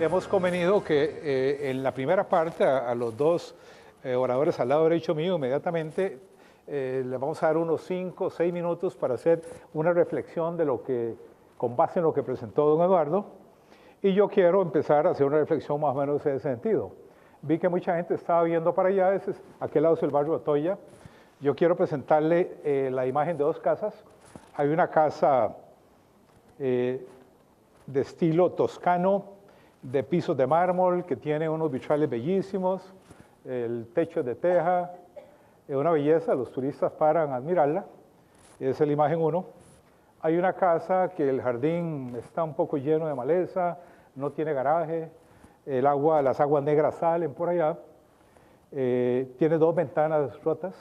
Hemos convenido que en la primera parte a los dos oradores al lado derecho mío inmediatamente les vamos a dar unos 5 o 6 minutos para hacer una reflexión de lo que, con base en lo que presentó don Eduardo, y yo quiero empezar a hacer una reflexión más o menos en ese sentido. Vi que mucha gente estaba viendo para allá, ese es, aquel lado es el barrio Otoya. Yo quiero presentarle la imagen de dos casas. Hay una casa de estilo toscano, de pisos de mármol, que tiene unos vitrales bellísimos, el techo de teja, es una belleza, los turistas paran a admirarla, esa es la imagen 1. Hay una casa que el jardín está un poco lleno de maleza, no tiene garaje, las aguas negras salen por allá, tiene 2 ventanas rotas.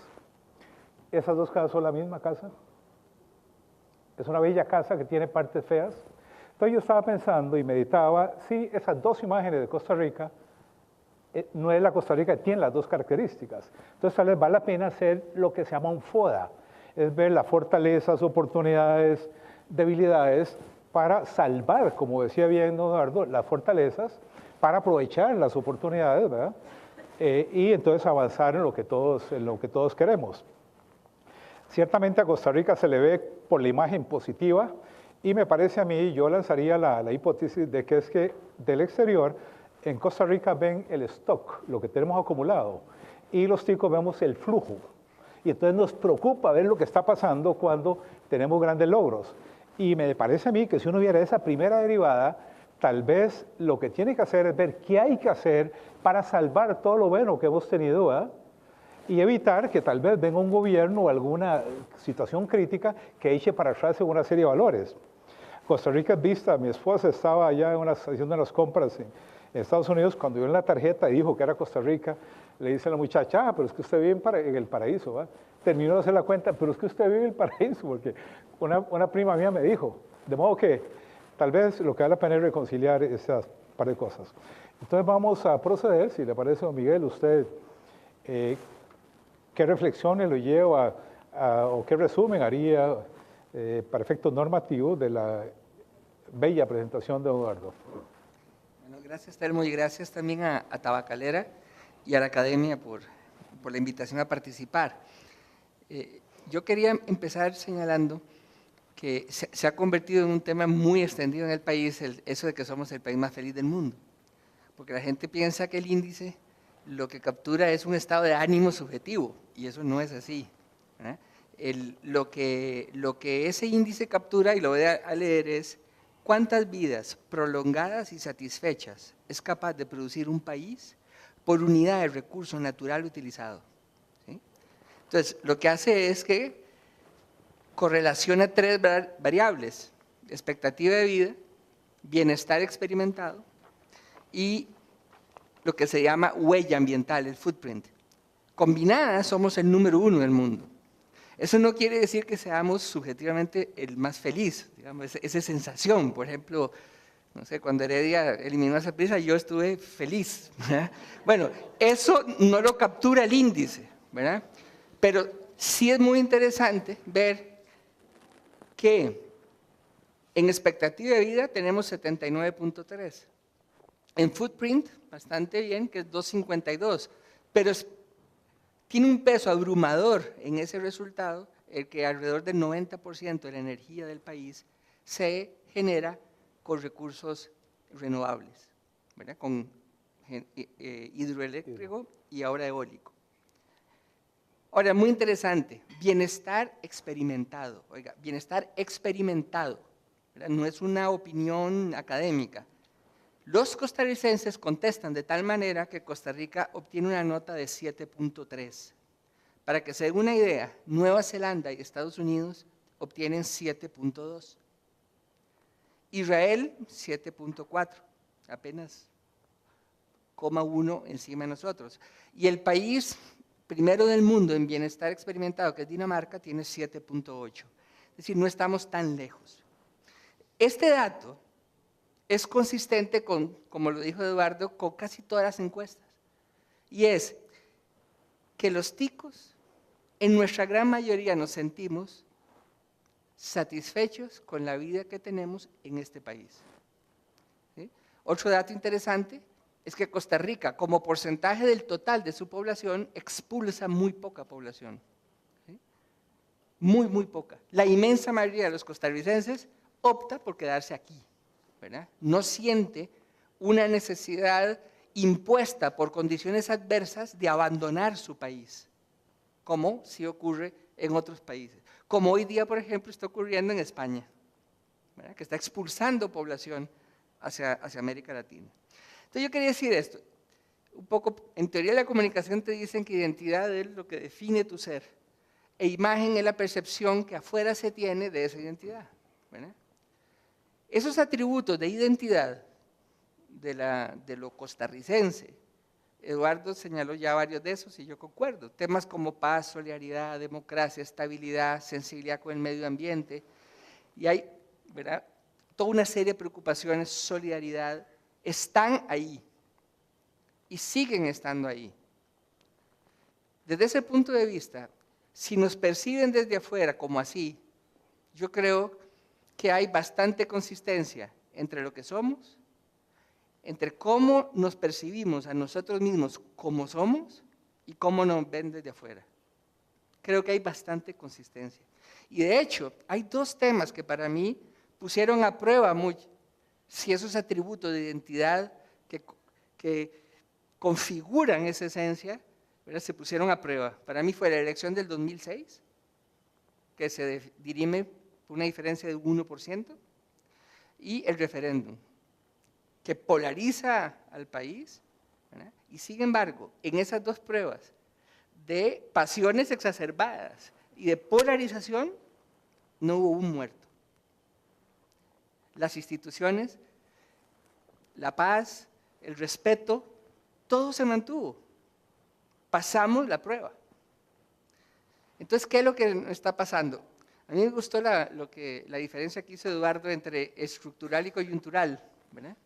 Esas dos casas son la misma casa. Es una bella casa que tiene partes feas. Entonces yo estaba pensando y meditaba, si esas dos imágenes de Costa Rica, no es la Costa Rica que tiene las dos características. Entonces tal vez vale la pena hacer lo que se llama un FODA, es ver las fortalezas, oportunidades, debilidades, para salvar, como decía bien don Eduardo, las fortalezas, para aprovechar las oportunidades, ¿verdad? Y entonces avanzar en lo que todos queremos. Ciertamente a Costa Rica se le ve por la imagen positiva, y me parece a mí, yo lanzaría la hipótesis de que es que del exterior, en Costa Rica ven el stock, lo que tenemos acumulado, y los ticos vemos el flujo. Y entonces nos preocupa ver lo que está pasando cuando tenemos grandes logros. Y me parece a mí que si uno viera esa primera derivada, tal vez lo que tiene que hacer es ver qué hay que hacer para salvar todo lo bueno que hemos tenido, ¿verdad? Y evitar que tal vez venga un gobierno o alguna situación crítica que eche para atrás en una serie de valores. Costa Rica es vista, mi esposa estaba allá haciendo unas compras en Estados Unidos, cuando vio en la tarjeta y dijo que era Costa Rica, le dice a la muchacha, pero es que usted vive en el paraíso, ¿va? Terminó de hacer la cuenta, pero es que usted vive en el paraíso, porque una prima mía me dijo, de modo que tal vez lo que vale la pena es reconciliar esas par de cosas. Entonces vamos a proceder, si le parece, don Miguel, usted, ¿qué reflexiones lo lleva o qué resumen haría para efectos normativos de la bella presentación de Eduardo? Bueno, gracias Telmo y gracias también a Tabacalera y a la Academia por la invitación a participar. Yo quería empezar señalando que se ha convertido en un tema muy extendido en el país, eso de que somos el país más feliz del mundo, porque la gente piensa que el índice lo que captura es un estado de ánimo subjetivo, y eso no es así. Lo que ese índice captura, y lo voy a leer, es cuántas vidas prolongadas y satisfechas es capaz de producir un país por unidad de recurso natural utilizado. ¿Sí? Entonces, lo que hace es que correlaciona 3 variables: expectativa de vida, bienestar experimentado y lo que se llama huella ambiental, el footprint. Combinadas somos el número 1 del mundo. Eso no quiere decir que seamos subjetivamente el más feliz, digamos, esa sensación. Por ejemplo, no sé, cuando Heredia eliminó a Saprissa, yo estuve feliz, ¿verdad? Bueno, eso no lo captura el índice, ¿verdad? Pero sí es muy interesante ver que en expectativa de vida tenemos 79.3. En footprint, bastante bien, que es 2.52, pero tiene un peso abrumador en ese resultado, el que alrededor del 90% de la energía del país se genera con recursos renovables, ¿verdad? Con hidroeléctrico y ahora eólico. Ahora, muy interesante, bienestar experimentado. Oiga, bienestar experimentado, ¿verdad? No es una opinión académica. Los costarricenses contestan de tal manera que Costa Rica obtiene una nota de 7.3. Para que se den una idea, Nueva Zelanda y Estados Unidos obtienen 7.2. Israel, 7.4, apenas 0,1 encima de nosotros. Y el país primero del mundo en bienestar experimentado, que es Dinamarca, tiene 7.8. Es decir, no estamos tan lejos. Este dato es consistente con, como lo dijo Eduardo, con casi todas las encuestas. Y es que los ticos, en nuestra gran mayoría nos sentimos satisfechos con la vida que tenemos en este país. ¿Sí? Otro dato interesante es que Costa Rica, como porcentaje del total de su población, expulsa muy poca población. ¿Sí? Muy, muy poca. La inmensa mayoría de los costarricenses opta por quedarse aquí, ¿verdad? No siente una necesidad impuesta por condiciones adversas de abandonar su país, como sí ocurre en otros países. Como hoy día, por ejemplo, está ocurriendo en España, ¿verdad? Que está expulsando población hacia América Latina. Entonces yo quería decir esto, un poco, en teoría de la comunicación te dicen que identidad es lo que define tu ser, e imagen es la percepción que afuera se tiene de esa identidad, ¿verdad? Esos atributos de identidad de lo costarricense, Eduardo señaló ya varios de esos y yo concuerdo, temas como paz, solidaridad, democracia, estabilidad, sensibilidad con el medio ambiente, y hay, ¿verdad?, toda una serie de preocupaciones, solidaridad, están ahí y siguen estando ahí. Desde ese punto de vista, si nos perciben desde afuera como así, yo creo que hay bastante consistencia entre lo que somos, entre cómo nos percibimos a nosotros mismos como somos y cómo nos ven desde afuera. Creo que hay bastante consistencia. Y de hecho, hay dos temas que para mí pusieron a prueba si esos atributos de identidad que configuran esa esencia, ¿verdad?, se pusieron a prueba. Para mí fue la elección del 2006, que se dirime por una diferencia de 1%, y el referéndum, que polariza al país, ¿verdad? Y sin embargo, en esas dos pruebas de pasiones exacerbadas y de polarización, no hubo un muerto. Las instituciones, la paz, el respeto, todo se mantuvo. Pasamos la prueba. Entonces, ¿qué es lo que está pasando? A mí me gustó la diferencia que hizo Eduardo entre estructural y coyuntural, ¿verdad?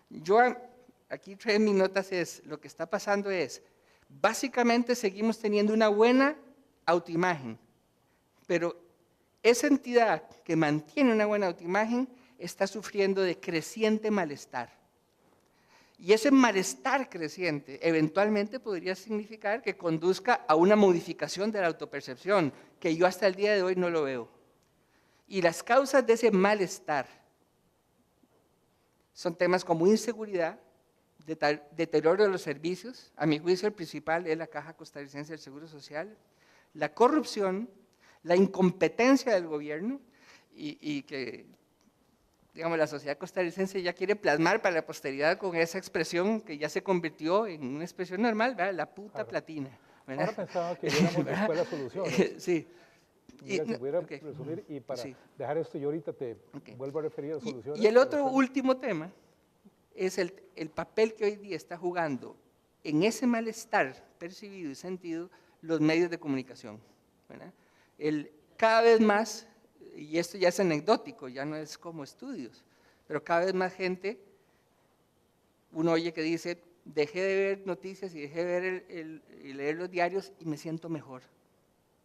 Yo aquí trae mis notas, lo que está pasando es, básicamente seguimos teniendo una buena autoimagen, pero esa entidad que mantiene una buena autoimagen está sufriendo de creciente malestar. Y ese malestar creciente eventualmente podría significar que conduzca a una modificación de la autopercepción, que yo hasta el día de hoy no lo veo. Y las causas de ese malestar son temas como inseguridad, deterioro de los servicios, a mi juicio el principal es la Caja Costarricense del Seguro Social, la corrupción, la incompetencia del gobierno y que, digamos, la sociedad costarricense ya quiere plasmar para la posteridad con esa expresión que ya se convirtió en una expresión normal, ¿verdad? La puta Claro. platina, ¿verdad? Ahora pensaba que éramos después las soluciones. Sí. Mira, si pudiera resumir, y para dejar esto yo ahorita te vuelvo a referir a soluciones. Y el otro último tema es el papel que hoy día está jugando en ese malestar percibido y sentido los medios de comunicación, ¿verdad? Cada vez más, y esto ya es anecdótico, ya no es como estudios, pero cada vez más gente, uno oye que dice, dejé de ver noticias y dejé de ver y leer los diarios y me siento mejor,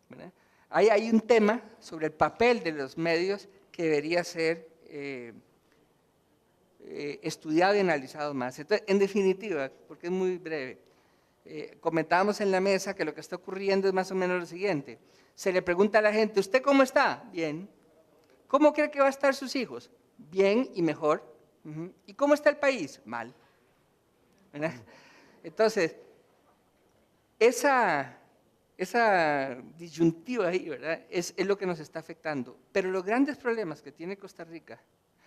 ¿verdad? Hay un tema sobre el papel de los medios que debería ser estudiado y analizado más. Entonces, en definitiva, porque es muy breve, comentábamos en la mesa que lo que está ocurriendo es más o menos lo siguiente. Se le pregunta a la gente, ¿usted cómo está? Bien. ¿Cómo cree que va a estar sus hijos? Bien y mejor. ¿Y cómo está el país? Mal. ¿Verdad? Entonces, esa disyuntiva ahí, ¿verdad?, es lo que nos está afectando. Pero los grandes problemas que tiene Costa Rica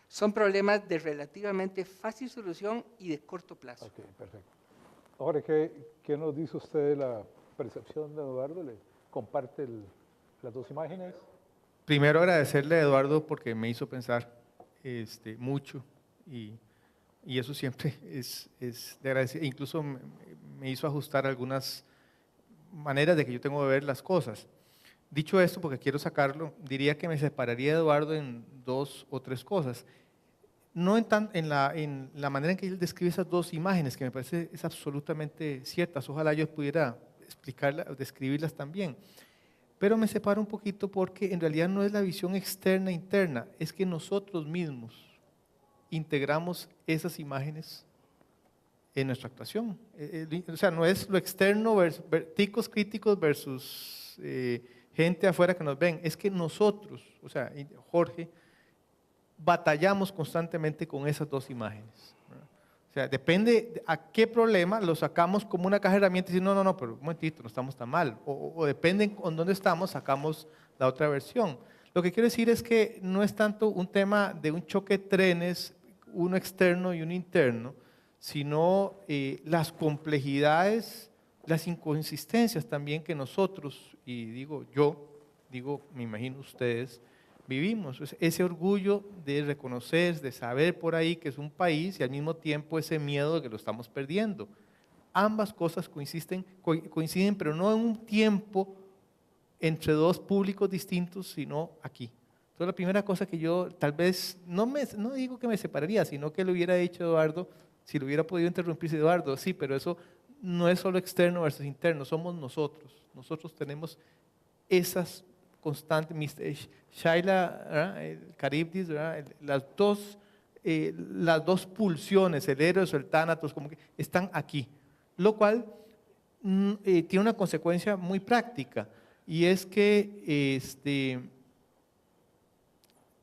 son problemas de relativamente fácil solución y de corto plazo. Ok, perfecto. Ahora, ¿qué nos dice usted de la percepción de Eduardo? ¿Le comparte las dos imágenes? Primero agradecerle a Eduardo porque me hizo pensar mucho y eso siempre es de agradecer. Incluso me hizo ajustar algunas maneras de que yo tengo de ver las cosas. Dicho esto, porque quiero sacarlo, diría que me separaría de Eduardo en dos o tres cosas. No en la manera en que él describe esas dos imágenes, que me parece es absolutamente ciertas. Ojalá yo pudiera explicarlas, describirlas también. pero me separo un poquito porque en realidad no es la visión externa interna, es que nosotros mismos integramos esas imágenes en nuestra actuación. O sea, no es lo externo, ticos críticos versus gente afuera que nos ven, es que nosotros, o sea, Jorge, batallamos constantemente con esas dos imágenes. O sea, depende a qué problema lo sacamos como una caja de herramientas y decimos, no, pero un momentito, no estamos tan mal. O depende en dónde estamos, sacamos la otra versión. Lo que quiero decir es que no es tanto un tema de un choque de trenes, uno externo y uno interno, sino las complejidades, las inconsistencias también que nosotros, y digo yo, me imagino ustedes, vivimos. Ese orgullo de reconocer, de saber por ahí que es un país y al mismo tiempo ese miedo de que lo estamos perdiendo. Ambas cosas coinciden, pero no en un tiempo entre dos públicos distintos, sino aquí. Entonces la primera cosa que yo tal vez, no digo que me separaría, sino que le hubiera dicho a Eduardo, si lo hubiera podido interrumpir, Eduardo, sí, pero eso no es solo externo versus interno, somos nosotros. Nosotros tenemos esas constantes, Shaila, Caribdis, las dos pulsiones, el Eros, el Tánatos, como que están aquí, lo cual tiene una consecuencia muy práctica, y es que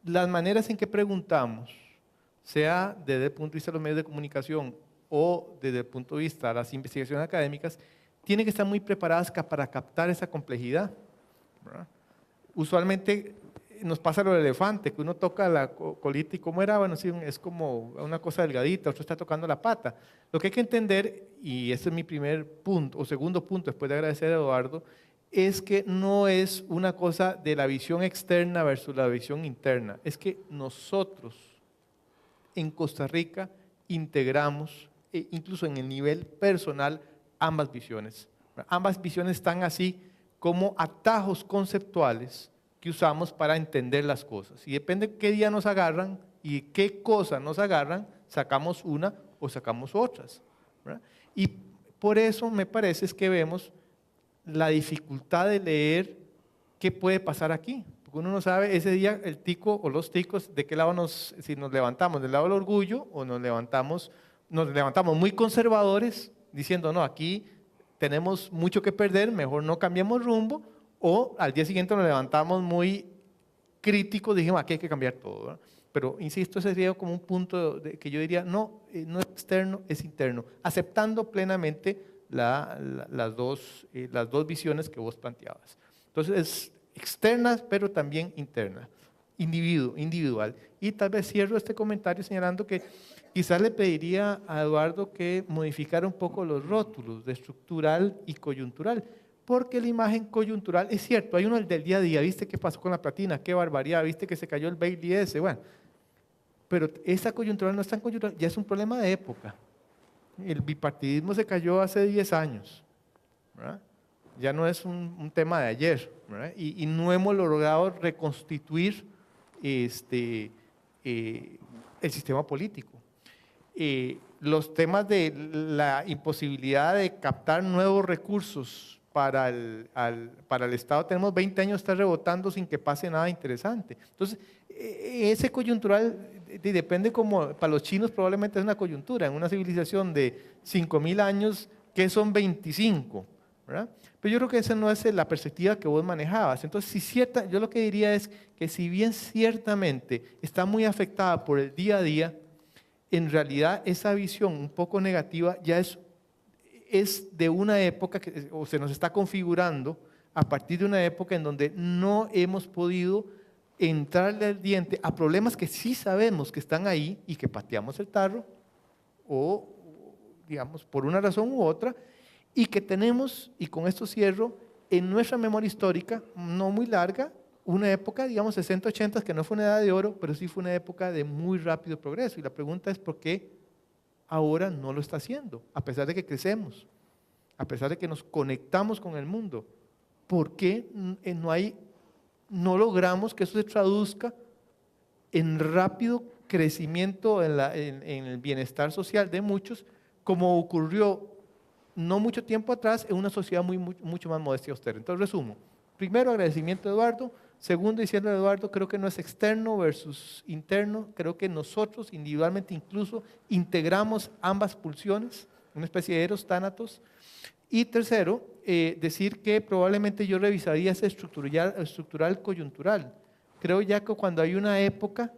las maneras en que preguntamos, sea desde el punto de vista de los medios de comunicación o desde el punto de vista de las investigaciones académicas, tienen que estar muy preparadas para captar esa complejidad, ¿verdad? Usualmente nos pasa lo del elefante, que uno toca la colita y ¿cómo era? Bueno, sí, es como una cosa delgadita, otro está tocando la pata. Lo que hay que entender, y ese es mi primer punto, o segundo punto, después de agradecer a Eduardo, es que no es una cosa de la visión externa versus la visión interna, es que nosotros en Costa Rica integramos, incluso en el nivel personal, ambas visiones. Ambas visiones están así como atajos conceptuales que usamos para entender las cosas. Y depende qué día nos agarran y qué cosa nos agarran, sacamos una o sacamos otras, ¿verdad? Y por eso me parece es que vemos la dificultad de leer qué puede pasar aquí. Porque uno no sabe ese día el tico o los ticos de qué lado si nos levantamos, del lado del orgullo o nos levantamos muy conservadores diciendo, no, aquí tenemos mucho que perder, mejor no cambiemos rumbo, o al día siguiente nos levantamos muy críticos, dijimos, aquí hay que cambiar todo, ¿verdad? Pero, insisto, ese sería como un punto que yo diría, no es externo, es interno, aceptando plenamente las dos visiones que vos planteabas. Entonces, es externa, pero también interna, individual. Y tal vez cierro este comentario señalando que quizás le pediría a Eduardo que modificara un poco los rótulos de estructural y coyuntural, porque la imagen coyuntural, es cierto, hay uno del día a día, ¿viste qué pasó con la platina? ¡Qué barbaridad! ¿Viste que se cayó el Bailey ese? Bueno, pero esa coyuntural no es tan coyuntural, ya es un problema de época. El bipartidismo se cayó hace 10 años, ¿verdad? Ya no es un tema de ayer, ¿verdad? Y no hemos logrado reconstituir el sistema político. Los temas de la imposibilidad de captar nuevos recursos para el Estado, tenemos 20 años de estar rebotando sin que pase nada interesante. Entonces, ese coyuntural depende como, para los chinos probablemente es una coyuntura, en una civilización de 5.000 años, que son 25, ¿verdad? Pero yo creo que esa no es la perspectiva que vos manejabas. Entonces, yo lo que diría es que si bien ciertamente está muy afectada por el día a día, en realidad esa visión un poco negativa ya es de una época o se nos está configurando a partir de una época en donde no hemos podido entrarle al diente a problemas que sí sabemos que están ahí y que pateamos el tarro o, digamos, por una razón u otra, y que tenemos, y con esto cierro, en nuestra memoria histórica, no muy larga, una época, digamos, 60, 80, que no fue una edad de oro, pero sí fue una época de muy rápido progreso. Y la pregunta es por qué ahora no lo está haciendo, a pesar de que crecemos, a pesar de que nos conectamos con el mundo. ¿Por qué no logramos que eso se traduzca en rápido crecimiento en el bienestar social de muchos, como ocurrió no mucho tiempo atrás en una sociedad mucho más modesta y austera? Entonces, resumo, primero, agradecimiento a Eduardo. Segundo, diciendo a Eduardo, creo que no es externo versus interno. Creo que nosotros individualmente incluso integramos ambas pulsiones, una especie de eros tánatos. Y tercero, decir que probablemente yo revisaría ese estructural coyuntural. Creo ya que cuando hay una época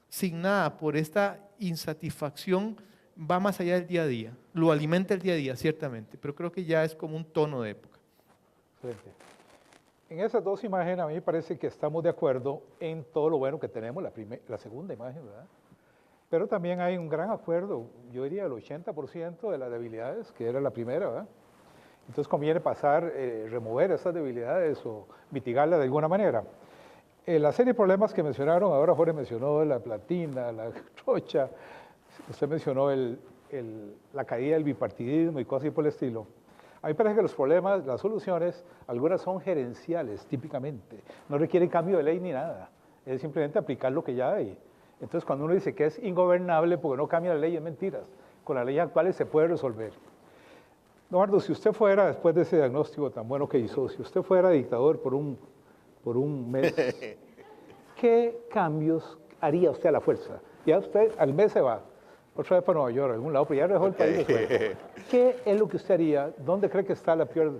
signada por esta insatisfacción, va más allá del día a día. Lo alimenta el día a día, ciertamente, pero creo que ya es como un tono de época. Excelente. En esas dos imágenes a mí me parece que estamos de acuerdo en todo lo bueno que tenemos, la segunda imagen, ¿verdad? Pero también hay un gran acuerdo, yo diría el 80% de las debilidades, que era la primera, ¿verdad? Entonces conviene remover esas debilidades o mitigarlas de alguna manera. La serie de problemas que mencionaron, ahora Jorge mencionó la platina, la trocha, usted mencionó la caída del bipartidismo y cosas así por el estilo. A mí me parece que los problemas, las soluciones, algunas son gerenciales, típicamente. No requieren cambio de ley ni nada. Es simplemente aplicar lo que ya hay. Entonces, cuando uno dice que es ingobernable porque no cambia la ley, es mentiras. Con las leyes actuales se puede resolver. Eduardo, si usted fuera, después de ese diagnóstico tan bueno que hizo, si usted fuera dictador por un mes, ¿qué cambios haría usted a la fuerza? Ya usted al mes se va. Otra vez para Nueva York, a algún lado, pero ya dejó el país. ¿Qué es lo que usted haría? ¿Dónde cree que está la peor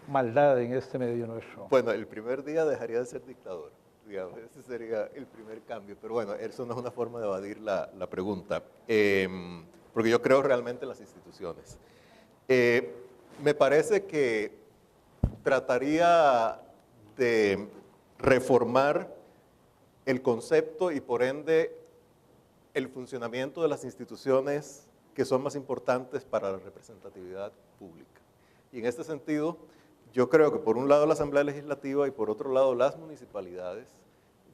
maldad en este medio nuestro? Bueno, el primer día dejaría de ser dictador, digamos, ese sería el primer cambio. Pero bueno, eso no es una forma de evadir la pregunta, porque yo creo realmente en las instituciones. Me parece que trataría de reformar el concepto y por ende el funcionamiento de las instituciones que son más importantes para la representatividad pública. Y en este sentido, yo creo que por un lado la Asamblea Legislativa y por otro lado las municipalidades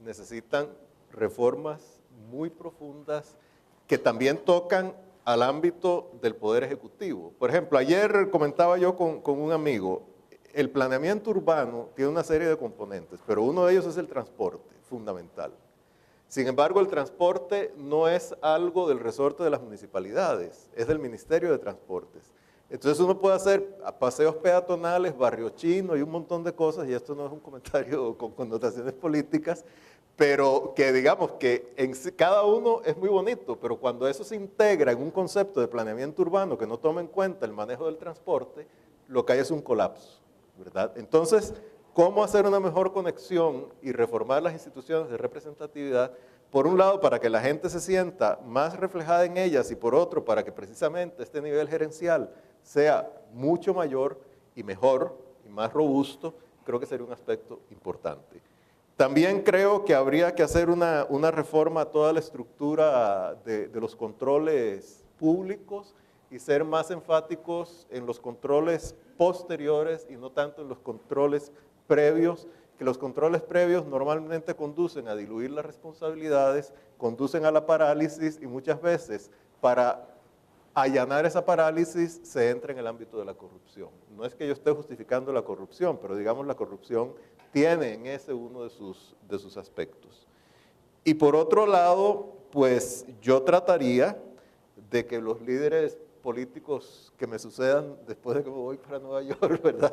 necesitan reformas muy profundas que también tocan al ámbito del Poder Ejecutivo. Por ejemplo, ayer comentaba yo con un amigo, el planeamiento urbano tiene una serie de componentes, pero uno de ellos es el transporte, fundamental. Sin embargo, el transporte no es algo del resorte de las municipalidades, es del Ministerio de Transportes. Entonces uno puede hacer paseos peatonales, barrio chino y un montón de cosas, y esto no es un comentario con connotaciones políticas, pero que digamos que cada uno es muy bonito, pero cuando eso se integra en un concepto de planeamiento urbano que no toma en cuenta el manejo del transporte, lo que hay es un colapso, ¿verdad? Entonces, ¿cómo hacer una mejor conexión y reformar las instituciones de representatividad? Por un lado, para que la gente se sienta más reflejada en ellas y por otro, para que precisamente este nivel gerencial sea mucho mayor y mejor y más robusto, creo que sería un aspecto importante. También creo que habría que hacer una reforma a toda la estructura de los controles públicos y ser más enfáticos en los controles posteriores y no tanto en los controles previos, que los controles previos normalmente conducen a diluir las responsabilidades, conducen a la parálisis y muchas veces para allanar esa parálisis se entra en el ámbito de la corrupción. No es que yo esté justificando la corrupción, pero digamos la corrupción tiene en ese uno de sus aspectos. Y por otro lado, pues yo trataría de que los líderes políticos que me sucedan después de que me voy para Nueva York, ¿verdad?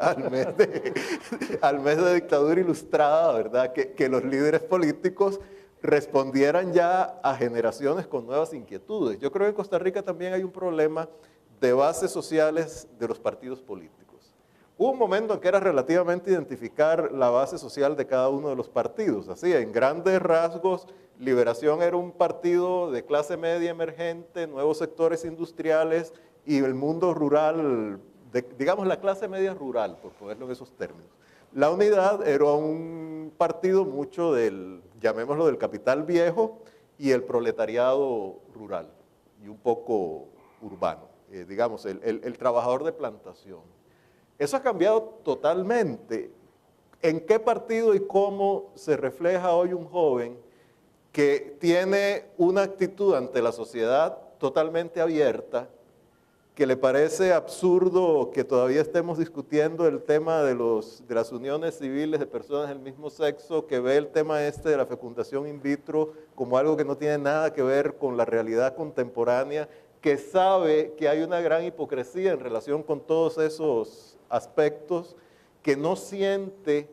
Al mes de dictadura ilustrada, ¿verdad? Que los líderes políticos respondieran ya a generaciones con nuevas inquietudes. Yo creo que en Costa Rica también hay un problema de bases sociales de los partidos políticos. Hubo un momento en que era relativamente identificar la base social de cada uno de los partidos. Así, en grandes rasgos, Liberación era un partido de clase media emergente, nuevos sectores industriales y el mundo rural, digamos la clase media rural, por ponerlo en esos términos. La Unidad era un partido mucho llamémoslo del capital viejo y el proletariado rural y un poco urbano, digamos el trabajador de plantación. Eso ha cambiado totalmente. ¿En qué partido y cómo se refleja hoy un joven que tiene una actitud ante la sociedad totalmente abierta, que le parece absurdo que todavía estemos discutiendo el tema de las uniones civiles de personas del mismo sexo, que ve el tema de la fecundación in vitro como algo que no tiene nada que ver con la realidad contemporánea, que sabe que hay una gran hipocresía en relación con todos esos aspectos, que no siente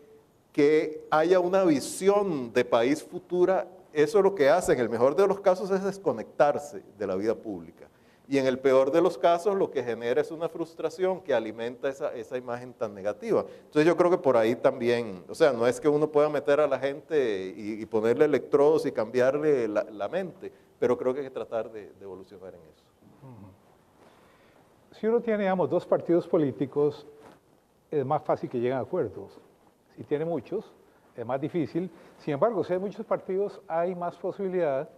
que haya una visión de país futura. Eso lo que hace en el mejor de los casos es desconectarse de la vida pública. Y en el peor de los casos lo que genera es una frustración que alimenta esa imagen tan negativa. Entonces yo creo que por ahí también, o sea, no es que uno pueda meter a la gente y ponerle electrodos y cambiarle la mente, pero creo que hay que tratar de evolucionar en eso. Si uno tiene, digamos, dos partidos políticos, es más fácil que lleguen a acuerdos. Si tiene muchos, es más difícil. Sin embargo, si hay muchos partidos, hay más posibilidad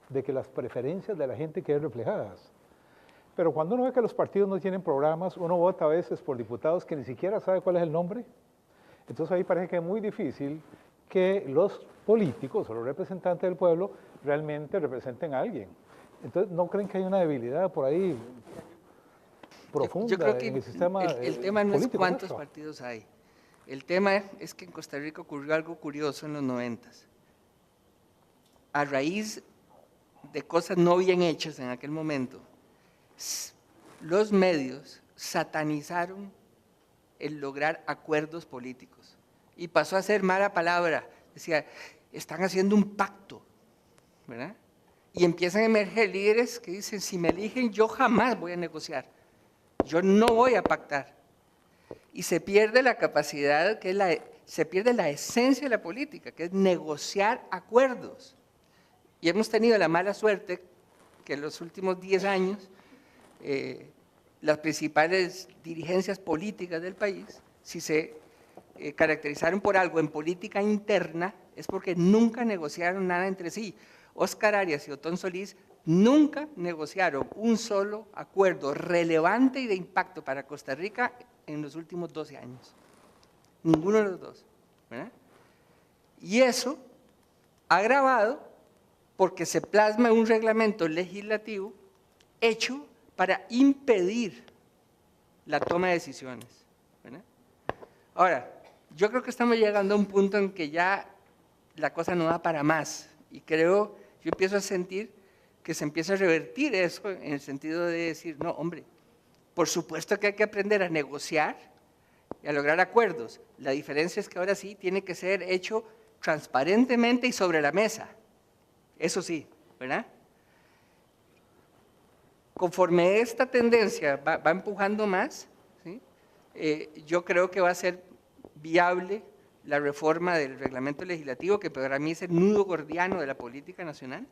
de que las preferencias de la gente queden reflejadas. Pero cuando uno ve que los partidos no tienen programas, uno vota a veces por diputados que ni siquiera sabe cuál es el nombre. Entonces ahí parece que es muy difícil que los políticos o los representantes del pueblo realmente representen a alguien. Entonces, ¿no creen que hay una debilidad por ahí profunda Yo creo que en el sistema el tema no es político cuántos nuestro? partidos hay. El tema es que en Costa Rica ocurrió algo curioso en los 90s. A raíz de cosas no bien hechas en aquel momento, los medios satanizaron el lograr acuerdos políticos y pasó a ser mala palabra. Decía, están haciendo un pacto, ¿verdad? Y empiezan a emerger líderes que dicen, si me eligen, yo jamás voy a negociar, yo no voy a pactar. Y se pierde la capacidad, se pierde la esencia de la política, que es negociar acuerdos. Y hemos tenido la mala suerte que en los últimos 10 años las principales dirigencias políticas del país, si se caracterizaron por algo en política interna, es porque nunca negociaron nada entre sí. Óscar Arias y Otón Solís nunca negociaron un solo acuerdo relevante y de impacto para Costa Rica en los últimos 12 años. Ninguno de los dos, ¿verdad? Y eso agravado porque se plasma un reglamento legislativo hecho para impedir la toma de decisiones, ¿verdad? Ahora, yo creo que estamos llegando a un punto en que ya la cosa no da para más y yo empiezo a sentir que se empieza a revertir eso en el sentido de decir, no, hombre, por supuesto que hay que aprender a negociar y a lograr acuerdos. La diferencia es que ahora sí tiene que ser hecho transparentemente y sobre la mesa. Eso sí, ¿verdad? Conforme esta tendencia va empujando más, ¿sí? Yo creo que va a ser viable la reforma del reglamento legislativo, que para mí es el nudo gordiano de la política nacional,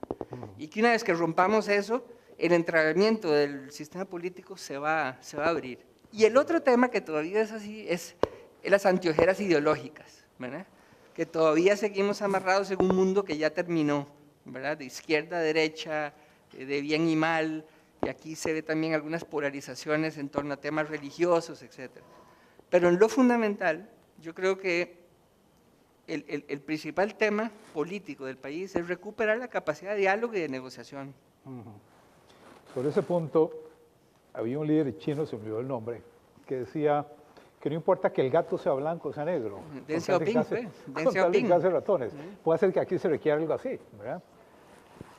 y que una vez que rompamos eso, el entramamiento del sistema político se va a abrir. Y el otro tema que todavía es así es las anteojeras ideológicas, ¿verdad? Que todavía seguimos amarrados en un mundo que ya terminó, ¿verdad? De izquierda a derecha, de bien y mal, y aquí se ve también algunas polarizaciones en torno a temas religiosos, etc. Pero en lo fundamental, yo creo que el principal tema político del país es recuperar la capacidad de diálogo y de negociación. Sobre ese punto, había un líder chino, se me olvidó el nombre, que decía que no importa que el gato sea blanco o sea negro. Deng Xiaoping, Con tal de que hace ratones. Puede ser que aquí se requiera algo así, ¿verdad?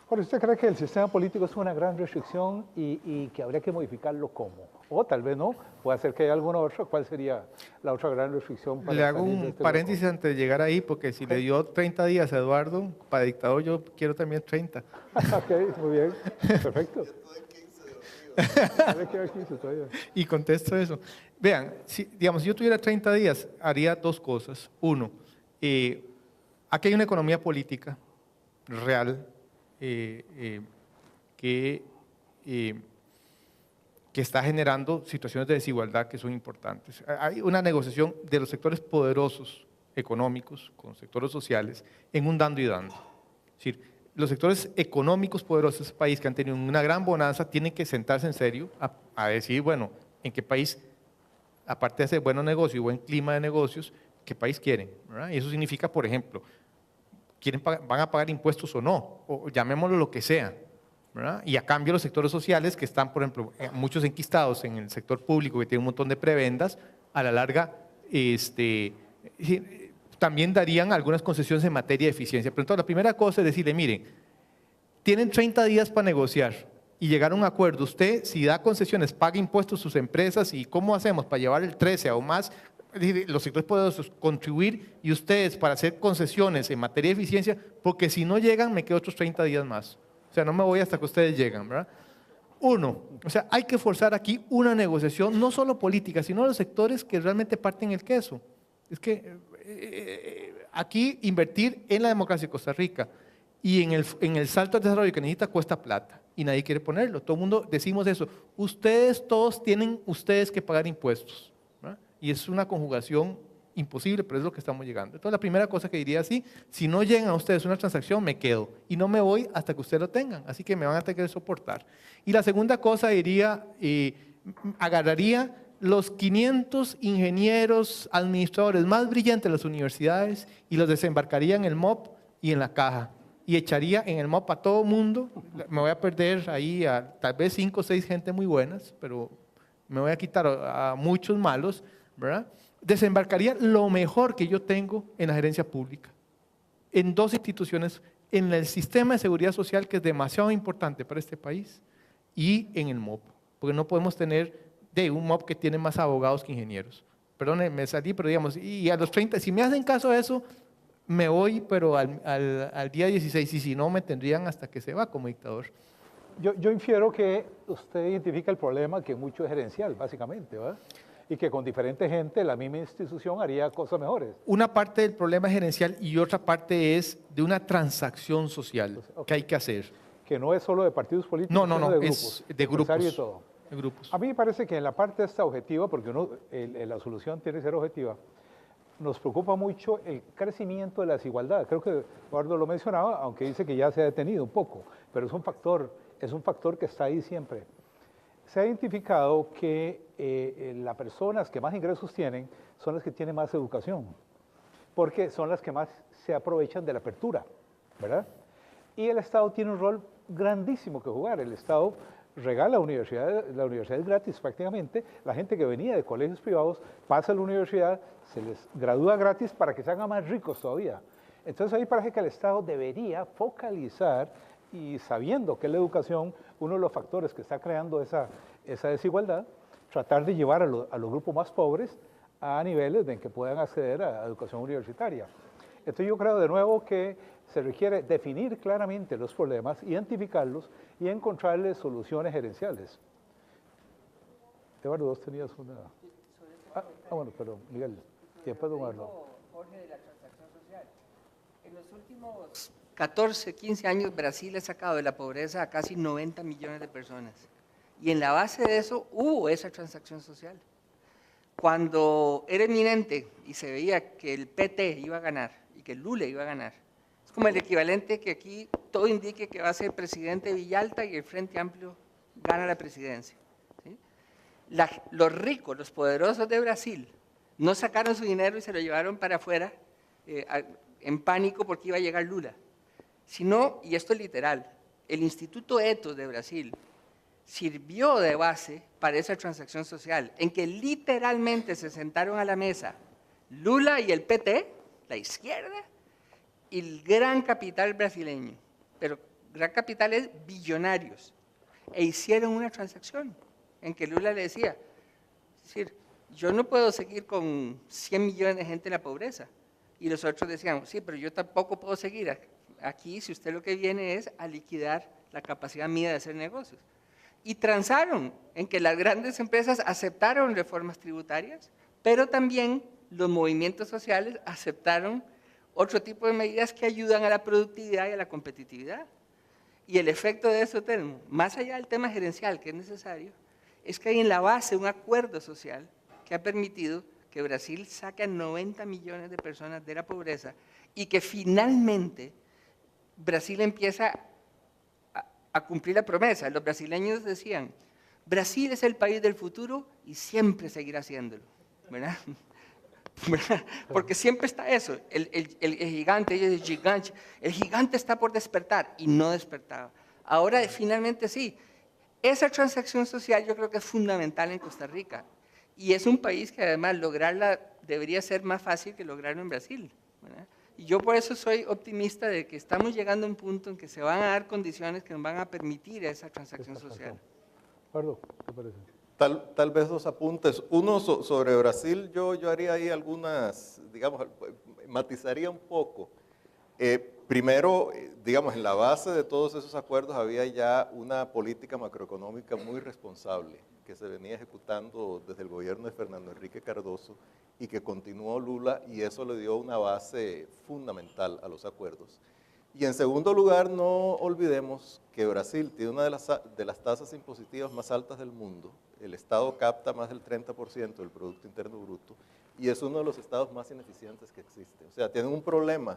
Ahora, ¿usted cree que el sistema político es una gran restricción y que habría que modificarlo cómo? O tal vez no, puede ser que haya alguna otra. ¿Cuál sería la otra gran restricción? Le hago un paréntesis antes de llegar ahí, porque si le dio 30 días a Eduardo, para dictador yo quiero también 30. Ok, muy bien, perfecto. Y contesto eso. Vean, si yo tuviera 30 días, haría dos cosas. Uno, aquí hay una economía política real que está generando situaciones de desigualdad que son importantes. Hay una negociación de los sectores poderosos económicos con sectores sociales en un dando y dando. Es decir, los sectores económicos poderosos de ese país que han tenido una gran bonanza tienen que sentarse en serio a decir, bueno, en qué país, aparte de hacer buenos negocios y buen clima de negocios, qué país quieren, ¿verdad? Y eso significa, por ejemplo, van a pagar impuestos o no, o llamémoslo lo que sea, ¿verdad? Y a cambio los sectores sociales que están, por ejemplo, muchos enquistados en el sector público que tiene un montón de prebendas, a la larga también darían algunas concesiones en materia de eficiencia. Pero entonces la primera cosa es decirle, miren, tienen 30 días para negociar y llegar a un acuerdo. Usted, si da concesiones, paga impuestos a sus empresas y ¿cómo hacemos para llevar el 13 o más? es decir, los sectores poderosos, contribuir y ustedes para hacer concesiones en materia de eficiencia, porque si no llegan me quedo otros 30 días más. O sea, no me voy hasta que ustedes lleguen, ¿verdad? Uno, o sea, hay que forzar aquí una negociación, no solo política, sino los sectores que realmente parten el queso. Es que aquí invertir en la democracia de Costa Rica y en el salto al desarrollo que necesita cuesta plata y nadie quiere ponerlo. Todo el mundo decimos eso. Ustedes todos tienen que pagar impuestos, ¿verdad? Y es una conjugación imposible, pero es lo que estamos llegando. Entonces, la primera cosa que diría así, si no llegan a ustedes una transacción, me quedo y no me voy hasta que ustedes lo tengan, así que me van a tener que soportar. Y la segunda cosa diría, agarraría los 500 ingenieros, administradores más brillantes de las universidades y los desembarcaría en el MOP y en la caja. Y echaría en el MOP a todo mundo, me voy a perder ahí a tal vez 5 o 6 gente muy buenas, pero me voy a quitar a muchos malos, ¿verdad? Desembarcaría lo mejor que yo tengo en la gerencia pública, en 2 instituciones, en el sistema de seguridad social que es demasiado importante para este país y en el MOP, porque no podemos tener un MOP que tiene más abogados que ingenieros. Perdón, me salí, pero digamos, y a los 30, si me hacen caso de eso, me voy, pero al día 16, y si no, me tendrían hasta que se va como dictador. Yo infiero que usted identifica el problema que mucho es gerencial, básicamente, ¿verdad? Y que con diferente gente la misma institución haría cosas mejores. Una parte del problema es gerencial y otra parte es de una transacción social que hay que hacer. Que no es solo de partidos políticos, No, sino de es de grupos. Y todo. De grupos. A mí me parece que en la parte esta objetiva, porque la solución tiene que ser objetiva, nos preocupa mucho el crecimiento de la desigualdad. Creo que Eduardo lo mencionaba, aunque dice que ya se ha detenido un poco, pero es un factor que está ahí siempre. Se ha identificado que las personas que más ingresos tienen son las que tienen más educación, porque son las que más se aprovechan de la apertura, ¿verdad? Y el Estado tiene un rol grandísimo que jugar. El Estado regala la universidad es gratis prácticamente. La gente que venía de colegios privados pasa a la universidad, se les gradúa gratis para que se hagan más ricos todavía. Entonces ahí parece que el Estado debería focalizar, y sabiendo que la educación, uno de los factores que está creando esa desigualdad, tratar de llevar a los grupos más pobres a niveles en que puedan acceder a educación universitaria. Entonces yo creo de nuevo que se requiere definir claramente los problemas, identificarlos y encontrarles soluciones gerenciales. Eduardo, vos tenías una... bueno, perdón, Miguel. Y después Eduardo. Jorge, de la transacción social. En los últimos 14, 15 años, Brasil ha sacado de la pobreza a casi 90 millones de personas. Y en la base de eso hubo esa transacción social. Cuando era eminente y se veía que el PT iba a ganar y que el Lula iba a ganar, es como el equivalente que aquí todo indique que va a ser presidente Villalta y el Frente Amplio gana la presidencia. ¿Sí? Los ricos, los poderosos de Brasil, no sacaron su dinero y se lo llevaron para afuera en pánico porque iba a llegar Lula. Sino, y esto es literal, el Instituto Ethos de Brasil sirvió de base para esa transacción social, en que literalmente se sentaron a la mesa Lula y el PT, la izquierda, y el gran capital brasileño, pero gran capital es billonarios, e hicieron una transacción en que Lula le decía, es decir, yo no puedo seguir con 100 millones de gente en la pobreza, y los otros decían, sí, pero yo tampoco puedo seguir aquí si usted lo que viene es a liquidar la capacidad mía de hacer negocios. Y transaron en que las grandes empresas aceptaron reformas tributarias, pero también los movimientos sociales aceptaron otro tipo de medidas que ayudan a la productividad y a la competitividad. Y el efecto de eso, más allá del tema gerencial que es necesario, es que hay en la base un acuerdo social que ha permitido que Brasil saque a 90 millones de personas de la pobreza y que finalmente Brasil empieza a cumplir la promesa. Los brasileños decían, Brasil es el país del futuro y siempre seguirá siéndolo, ¿verdad? Porque siempre está eso, el gigante, el gigante está por despertar y no despertaba. Ahora finalmente sí, esa transacción social yo creo que es fundamental en Costa Rica y es un país que además lograrla debería ser más fácil que lograrlo en Brasil, ¿verdad? Y yo por eso soy optimista de que estamos llegando a un punto en que se van a dar condiciones que nos van a permitir esa transacción social. Eduardo, ¿qué te parece? Tal vez dos apuntes. Uno sobre Brasil, yo haría ahí algunas, digamos, matizaría un poco. Primero, digamos, en la base de todos esos acuerdos había ya una política macroeconómica muy responsable que se venía ejecutando desde el gobierno de Fernando Enrique Cardoso y que continuó Lula, y eso le dio una base fundamental a los acuerdos. Y en segundo lugar, no olvidemos que Brasil tiene una de las tasas impositivas más altas del mundo. El Estado capta más del 30% del Producto Interno Bruto y es uno de los estados más ineficientes que existen. O sea, tienen un problema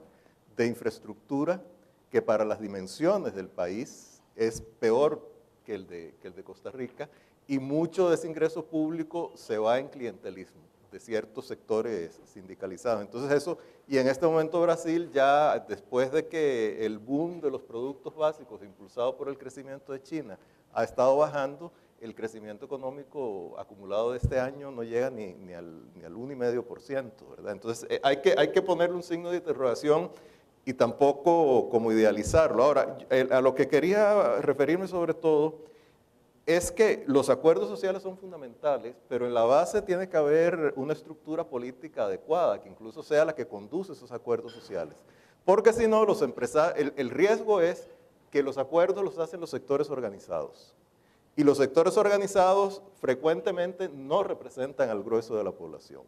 de infraestructura que para las dimensiones del país es peor que el de Costa Rica, y mucho de ese ingreso público se va en clientelismo de ciertos sectores sindicalizados. Entonces eso, y en este momento Brasil ya después de que el boom de los productos básicos impulsado por el crecimiento de China ha estado bajando, el crecimiento económico acumulado de este año no llega ni al 1,5%, ¿verdad? Entonces hay que ponerle un signo de interrogación y tampoco como idealizarlo. Ahora, a lo que quería referirme sobre todo es que los acuerdos sociales son fundamentales, pero en la base tiene que haber una estructura política adecuada, que incluso sea la que conduce esos acuerdos sociales. Porque si no, el riesgo es que los acuerdos los hacen los sectores organizados. Y los sectores organizados frecuentemente no representan al grueso de la población.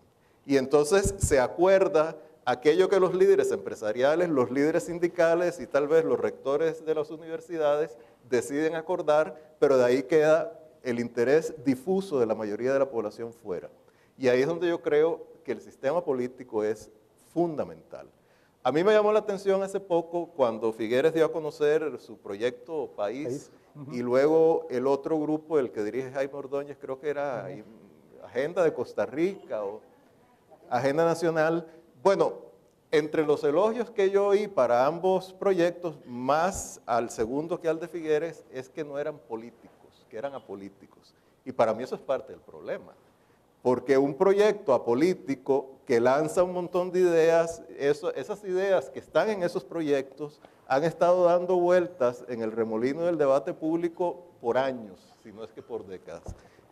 Y entonces se acuerda aquello que los líderes empresariales, los líderes sindicales y tal vez los rectores de las universidades deciden acordar, pero de ahí queda el interés difuso de la mayoría de la población fuera. Y ahí es donde yo creo que el sistema político es fundamental. A mí me llamó la atención hace poco cuando Figueres dio a conocer su proyecto País. Y luego el otro grupo, el que dirige Jaime Ordóñez, creo que era Agenda de Costa Rica o Agenda Nacional. Bueno, entre los elogios que yo oí para ambos proyectos, más al segundo que al de Figueres, es que no eran políticos, que eran apolíticos. Y para mí eso es parte del problema. Porque un proyecto apolítico que lanza un montón de ideas, esas ideas que están en esos proyectos han estado dando vueltas en el remolino del debate público por años, si no es que por décadas.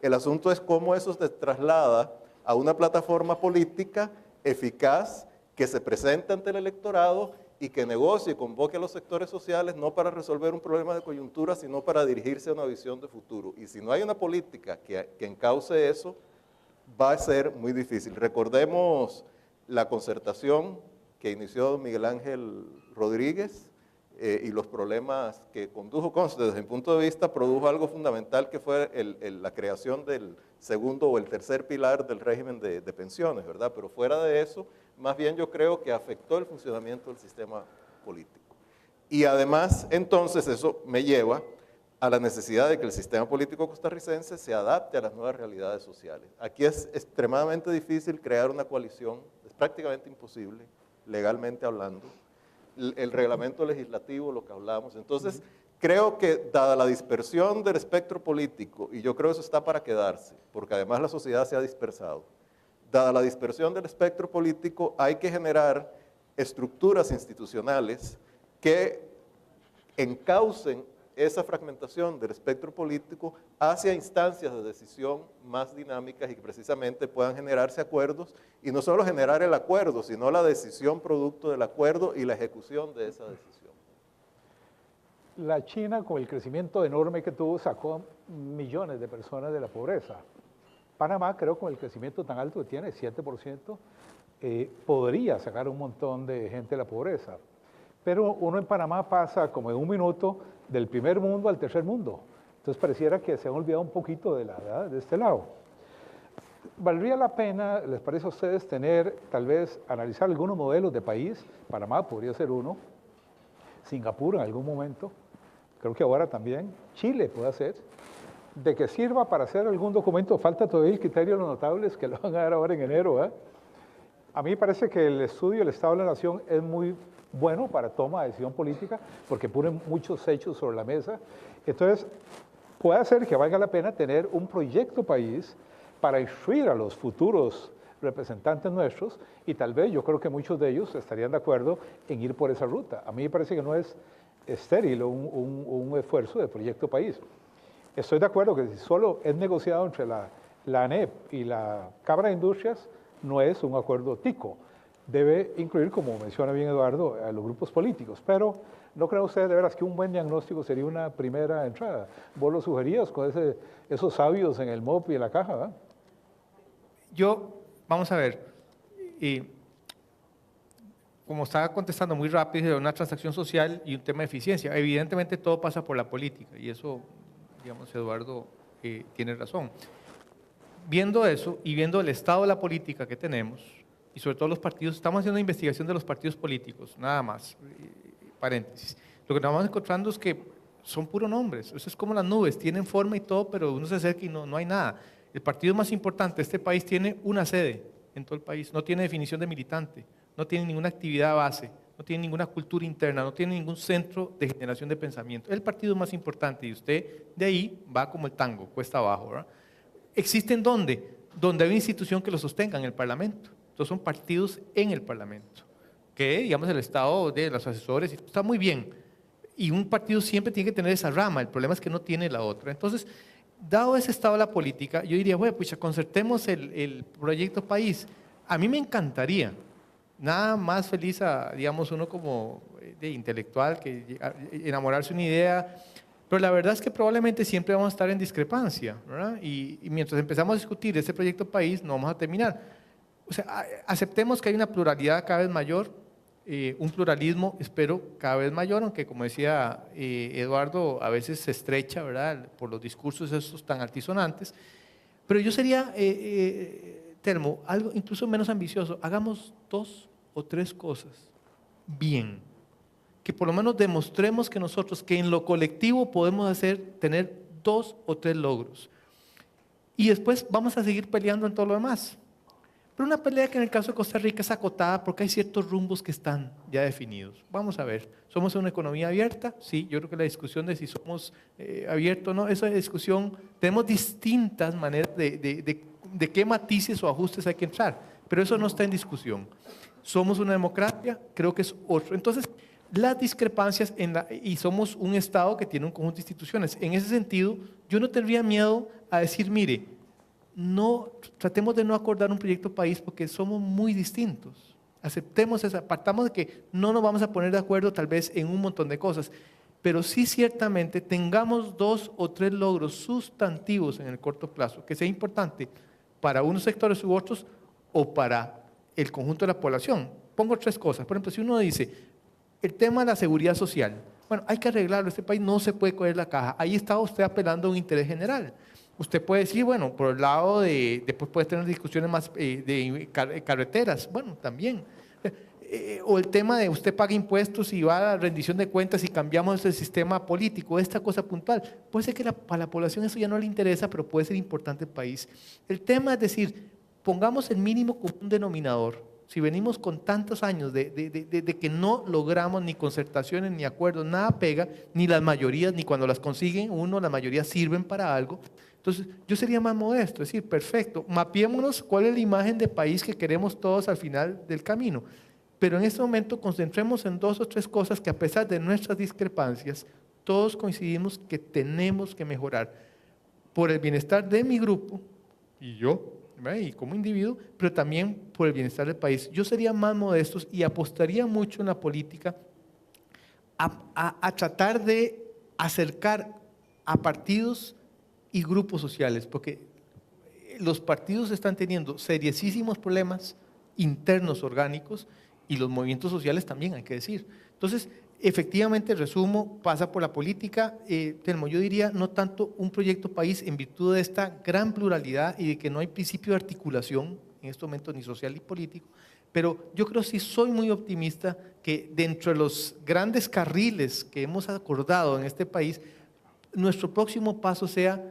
El asunto es cómo eso se traslada a una plataforma política eficaz que se presente ante el electorado y que negocie y convoque a los sectores sociales no para resolver un problema de coyuntura, sino para dirigirse a una visión de futuro. Y si no hay una política que encauce eso, va a ser muy difícil. Recordemos la concertación que inició Miguel Ángel Rodríguez y los problemas que condujo. Desde mi punto de vista, produjo algo fundamental que fue la creación del segundo o el tercer pilar del régimen de pensiones, ¿verdad? Pero fuera de eso, más bien yo creo que afectó el funcionamiento del sistema político. Y además, entonces, eso me lleva a la necesidad de que el sistema político costarricense se adapte a las nuevas realidades sociales. Aquí es extremadamente difícil crear una coalición, es prácticamente imposible, legalmente hablando. El reglamento legislativo, lo que hablamos. Entonces, creo que dada la dispersión del espectro político, y yo creo que eso está para quedarse, porque además la sociedad se ha dispersado, dada la dispersión del espectro político, hay que generar estructuras institucionales que encaucen esa fragmentación del espectro político hacia instancias de decisión más dinámicas y que precisamente puedan generarse acuerdos, y no solo generar el acuerdo, sino la decisión producto del acuerdo y la ejecución de esa decisión. La China, con el crecimiento enorme que tuvo, sacó millones de personas de la pobreza. Panamá, creo, con el crecimiento tan alto que tiene, 7%, podría sacar un montón de gente de la pobreza. Pero uno en Panamá pasa como en un minuto del primer mundo al tercer mundo. Entonces pareciera que se han olvidado un poquito de este lado. ¿Valdría la pena, les parece a ustedes, tal vez, analizar algunos modelos de país? Panamá podría ser uno, Singapur en algún momento, creo que ahora también, Chile puede ser, de que sirva para hacer algún documento. Falta todavía el criterio de los notables, que lo van a dar ahora en enero. A mí me parece que el estudio del Estado de la Nación es muy bueno para toma de decisión política, porque pone muchos hechos sobre la mesa. Entonces, puede ser que valga la pena tener un proyecto país para instruir a los futuros representantes nuestros, y tal vez yo creo que muchos de ellos estarían de acuerdo en ir por esa ruta. A mí me parece que no es estéril un esfuerzo de proyecto país. Estoy de acuerdo que si solo es negociado entre la ANEP y la Cámara de Industrias no es un acuerdo tico. Debe incluir, como menciona bien Eduardo, a los grupos políticos, pero ¿no creen ustedes de veras que un buen diagnóstico sería una primera entrada? Vos lo sugerías con esos sabios en el MOP y en la caja, ¿verdad? Vamos a ver, como estaba contestando muy rápido, una transacción social y un tema de eficiencia, evidentemente todo pasa por la política y eso, digamos, Eduardo tiene razón. Viendo eso y viendo el estado de la política que tenemos, y sobre todo los partidos, estamos haciendo una investigación de los partidos políticos, nada más, paréntesis. Lo que nos vamos encontrando es que son puros nombres, eso es como las nubes, tienen forma y todo, pero uno se acerca y no hay nada. El partido más importante de este país tiene una sede en todo el país, no tiene definición de militante, no tiene ninguna actividad base, no tiene ninguna cultura interna, no tiene ningún centro de generación de pensamiento. Es el partido más importante y usted de ahí va como el tango, cuesta abajo, ¿verdad? ¿Existen dónde? Donde hay una institución que lo sostenga en el Parlamento. Entonces son partidos en el Parlamento, que digamos el estado de los asesores está muy bien. Y un partido siempre tiene que tener esa rama, el problema es que no tiene la otra. Entonces, dado ese estado de la política, yo diría, bueno, pues concertemos el proyecto país. A mí me encantaría, nada más feliz digamos, uno como de intelectual, que enamorarse de una idea, pero la verdad es que probablemente siempre vamos a estar en discrepancia, ¿verdad? Y mientras empezamos a discutir ese proyecto país, no vamos a terminar. O sea, aceptemos que hay una pluralidad cada vez mayor, un pluralismo, espero, cada vez mayor, aunque como decía Eduardo, a veces se estrecha, ¿verdad?, por los discursos esos tan altisonantes, pero yo sería, Telmo, algo incluso menos ambicioso, hagamos 2 o 3 cosas bien, que por lo menos demostremos que nosotros, que en lo colectivo podemos tener 2 o 3 logros, y después vamos a seguir peleando en todo lo demás. Pero una pelea que en el caso de Costa Rica es acotada porque hay ciertos rumbos que están ya definidos. Vamos a ver, ¿somos una economía abierta? Sí, yo creo que la discusión de si somos abiertos o no, esa discusión, tenemos distintas maneras de qué matices o ajustes hay que entrar, pero eso no está en discusión. ¿Somos una democracia? Creo que es otro. Entonces, las discrepancias, y somos un Estado que tiene un conjunto de instituciones. En ese sentido, yo no tendría miedo a decir, mire, tratemos de no acordar un proyecto país porque somos muy distintos. Aceptemos esa, partamos de que no nos vamos a poner de acuerdo tal vez en un montón de cosas, pero sí ciertamente tengamos 2 o 3 logros sustantivos en el corto plazo, que sea importante para unos sectores u otros o para el conjunto de la población. Pongo 3 cosas. Por ejemplo, si uno dice, el tema de la seguridad social, bueno, hay que arreglarlo, este país no se puede coger la caja. Ahí está usted apelando a un interés general. Usted puede decir, bueno, por el lado después puede tener discusiones más de carreteras, bueno, también. O el tema de usted paga impuestos y va a la rendición de cuentas y cambiamos el sistema político, esta cosa puntual. Puede ser que para la población eso ya no le interesa, pero puede ser importante el país. El tema es decir, pongamos el mínimo común denominador. Si venimos con tantos años de que no logramos ni concertaciones, ni acuerdos, nada pega, ni las mayorías, ni cuando las consiguen las mayorías sirven para algo. Entonces, yo sería más modesto, es decir, perfecto, mapeémonos cuál es la imagen de país que queremos todos al final del camino. Pero en este momento concentremos en 2 o 3 cosas que a pesar de nuestras discrepancias, todos coincidimos que tenemos que mejorar por el bienestar de mi grupo y yo, ¿verdad?, y como individuo, pero también por el bienestar del país. Yo sería más modesto y apostaría mucho en la política a tratar de acercar a partidos y grupos sociales, porque los partidos están teniendo seriosísimos problemas internos orgánicos y los movimientos sociales también, hay que decir. Entonces, efectivamente, resumo, pasa por la política, Telmo, yo diría no tanto un proyecto país en virtud de esta gran pluralidad y de que no hay principio de articulación en este momento ni social ni político, pero yo creo sí soy muy optimista que dentro de los grandes carriles que hemos acordado en este país, nuestro próximo paso sea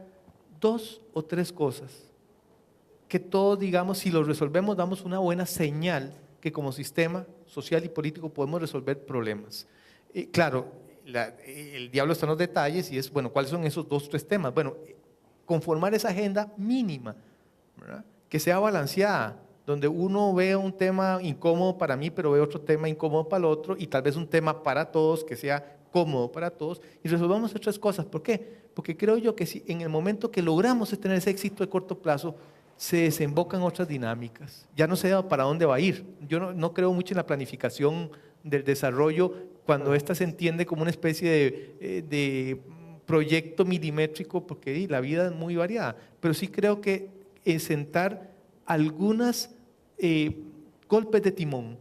2 o 3 cosas, que todos digamos, si lo resolvemos, damos una buena señal que como sistema social y político podemos resolver problemas. Claro, el diablo está en los detalles y es, bueno, ¿cuáles son esos 2 o 3 temas? Bueno, conformar esa agenda mínima, ¿verdad?, que sea balanceada, donde uno vea un tema incómodo para mí, pero ve otro tema incómodo para el otro, y tal vez un tema para todos que sea cómodo para todos y resolvamos otras cosas. ¿Por qué? Porque creo yo que si en el momento que logramos tener ese éxito de corto plazo, se desembocan otras dinámicas. Ya no sé para dónde va a ir. Yo no creo mucho en la planificación del desarrollo cuando ésta se entiende como una especie de proyecto milimétrico, porque la vida es muy variada. Pero sí creo que sentar algunos golpes de timón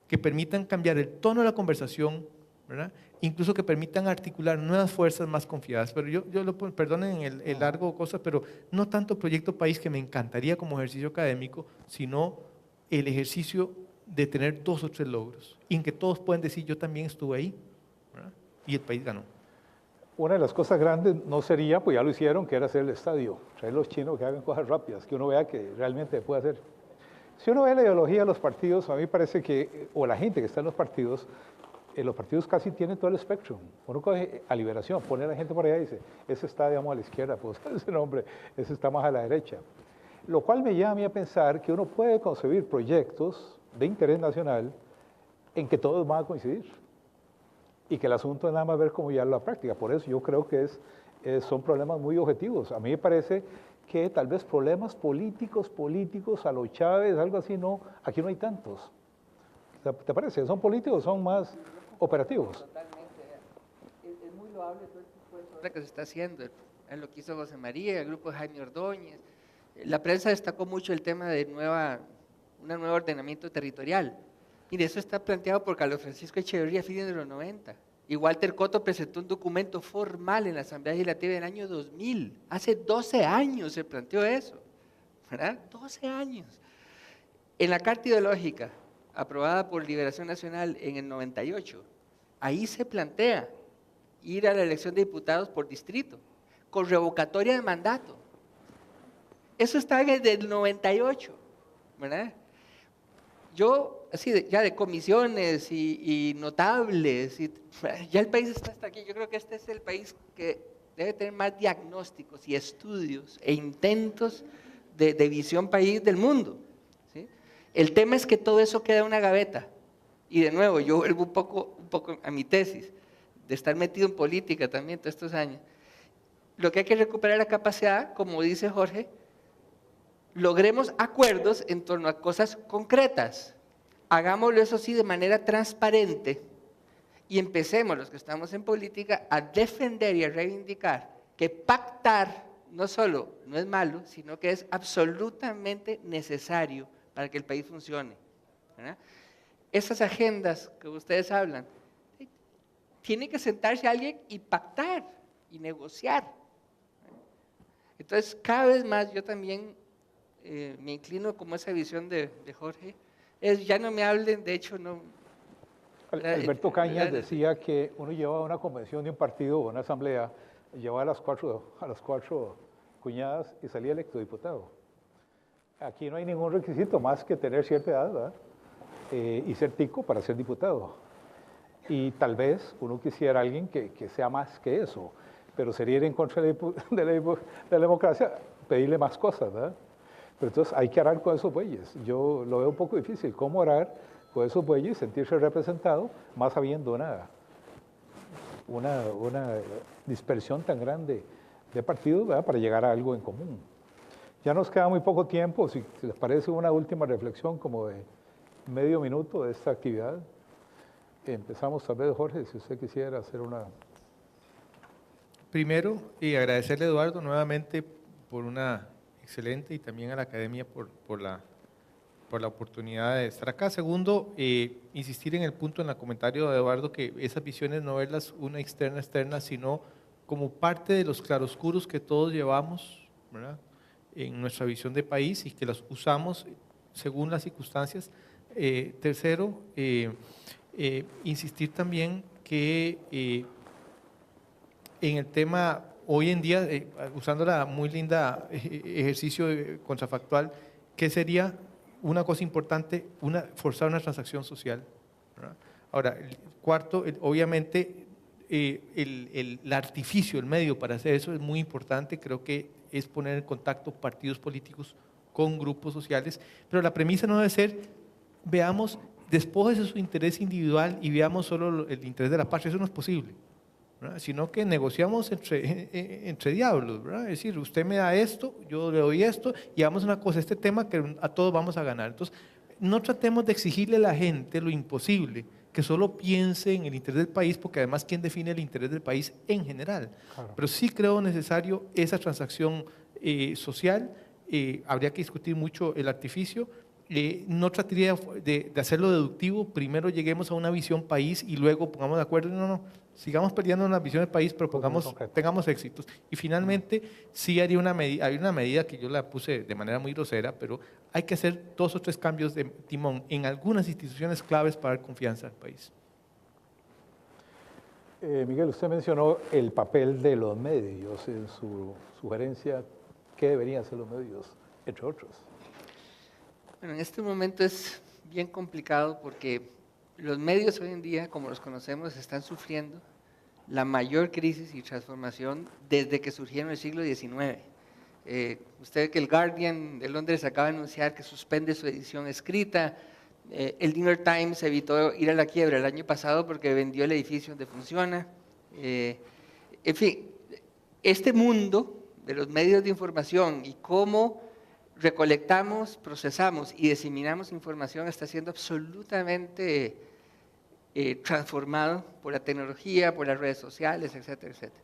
que permitan cambiar el tono de la conversación, ¿verdad? Incluso que permitan articular nuevas fuerzas más confiadas. Pero perdonen el largo cosa, pero no tanto proyecto país, que me encantaría como ejercicio académico, sino el ejercicio de tener 2 o 3 logros, y en que todos pueden decir, yo también estuve ahí, ¿verdad? Y el país ganó. Una de las cosas grandes no sería, pues ya lo hicieron, que era hacer el estadio, traer los chinos que hagan cosas rápidas, que uno vea que realmente se puede hacer. Si uno ve la ideología de los partidos, a mí parece que, o la gente que está en los partidos casi tienen todo el espectro. Uno coge a Liberación, pone a la gente por allá y dice, ese está, digamos, a la izquierda, pues ese nombre, ese está más a la derecha. Lo cual me lleva a mí a pensar que uno puede concebir proyectos de interés nacional en que todos van a coincidir y que el asunto es nada más ver cómo llevarlo a la práctica. Por eso yo creo que son problemas muy objetivos. A mí me parece que tal vez problemas políticos a lo Chávez, algo así, no, aquí no hay tantos. ¿Te parece? ¿Son políticos o son más operativos? Totalmente. Es muy loable todo el tipo de obra que se está haciendo. Lo que hizo José María, el grupo de Jaime Ordóñez. La prensa destacó mucho el tema de un nuevo ordenamiento territorial. Mire, eso está planteado por Carlos Francisco Echeverría a fines de los 90. Y Walter Cotto presentó un documento formal en la Asamblea Legislativa del año 2000. Hace 12 años se planteó eso, ¿verdad? 12 años. En la Carta Ideológica, aprobada por Liberación Nacional en el 98, ahí se plantea ir a la elección de diputados por distrito, con revocatoria de mandato. Eso está desde el 98, ¿verdad? Yo, así, ya de comisiones y notables, ya el país está hasta aquí. Yo creo que este es el país que debe tener más diagnósticos y estudios e intentos de visión país del mundo, ¿sí? El tema es que todo eso queda en una gaveta. Y de nuevo, yo vuelvo un poco a mi tesis, de estar metido en política también todos estos años. Lo que hay que recuperar es la capacidad, como dice Jorge, logremos acuerdos en torno a cosas concretas. Hagámoslo eso sí de manera transparente y empecemos los que estamos en política a defender y a reivindicar que pactar no solo no es malo, sino que es absolutamente necesario para que el país funcione, ¿verdad? Esas agendas que ustedes hablan, tiene que sentarse alguien y pactar y negociar. Entonces, cada vez más yo también me inclino como esa visión de Jorge, ya no me hablen, de hecho no. Alberto Cañas decía que uno llevaba a una convención de un partido o una asamblea, llevaba a las cuatro cuñadas y salía electo diputado. Aquí no hay ningún requisito más que tener cierta edad, ¿verdad? Y ser tico para ser diputado. Y tal vez uno quisiera alguien que sea más que eso, pero sería ir en contra de la democracia, pedirle más cosas, ¿verdad? Pero entonces hay que orar con esos bueyes. Yo lo veo un poco difícil. ¿Cómo orar con esos bueyes y sentirse representado más habiendo una dispersión tan grande de partidos, ¿verdad? Para llegar a algo en común? Ya nos queda muy poco tiempo. Si les parece una última reflexión como de medio minuto de esta actividad. Empezamos tal vez, Jorge, si usted quisiera hacer una... Primero, y agradecerle a Eduardo nuevamente por una excelente y también a la Academia por la oportunidad de estar acá. Segundo, insistir en el punto en el comentario de Eduardo que esas visiones no verlas una externa, sino como parte de los claroscuros que todos llevamos, ¿verdad?, en nuestra visión de país y que las usamos según las circunstancias. Tercero, insistir también que en el tema hoy en día, usando la muy linda ejercicio contrafactual, ¿qué sería una cosa importante? Forzar una transacción social, ¿verdad? Ahora, el cuarto, obviamente, el artificio, el medio para hacer eso es muy importante. Creo que es poner en contacto partidos políticos con grupos sociales, pero la premisa no debe ser, veamos despójese su interés individual y veamos solo el interés de la patria. Eso no es posible, ¿verdad? Sino que negociamos entre diablos, ¿verdad? Es decir, usted me da esto, yo le doy esto, y hagamos una cosa, este tema que a todos vamos a ganar. Entonces, no tratemos de exigirle a la gente lo imposible, que solo piense en el interés del país, porque además, ¿quién define el interés del país en general? Claro. Pero sí creo necesario esa transacción social. Habría que discutir mucho el artificio. No trataría de hacerlo deductivo. Primero lleguemos a una visión país y luego pongamos de acuerdo. No, sigamos peleando en la visión del país, pero tengamos éxitos. Y finalmente, sí haría hay una medida que yo la puse de manera muy grosera, pero hay que hacer 2 o 3 cambios de timón en algunas instituciones claves para dar confianza al país. Miguel, usted mencionó el papel de los medios en su sugerencia. ¿Qué deberían hacer los medios, entre otros? Bueno, en este momento es bien complicado porque los medios hoy en día, como los conocemos, están sufriendo la mayor crisis y transformación desde que surgieron en el siglo XIX. Usted ve que el Guardian de Londres acaba de anunciar que suspende su edición escrita. El New York Times evitó ir a la quiebra el año pasado porque vendió el edificio donde funciona. En fin, este mundo de los medios de información y cómo recolectamos, procesamos y diseminamos información está siendo absolutamente transformado por la tecnología, por las redes sociales, etcétera, etcétera.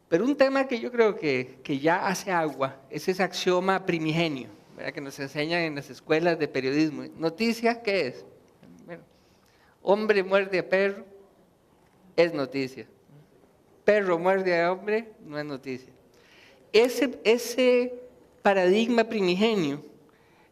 Pero un tema que yo creo que ya hace agua es ese axioma primigenio, ¿verdad?, que nos enseñan en las escuelas de periodismo. ¿Noticia qué es? Bueno, hombre muerde a perro, es noticia. Perro muerde a hombre, no es noticia. Ese paradigma primigenio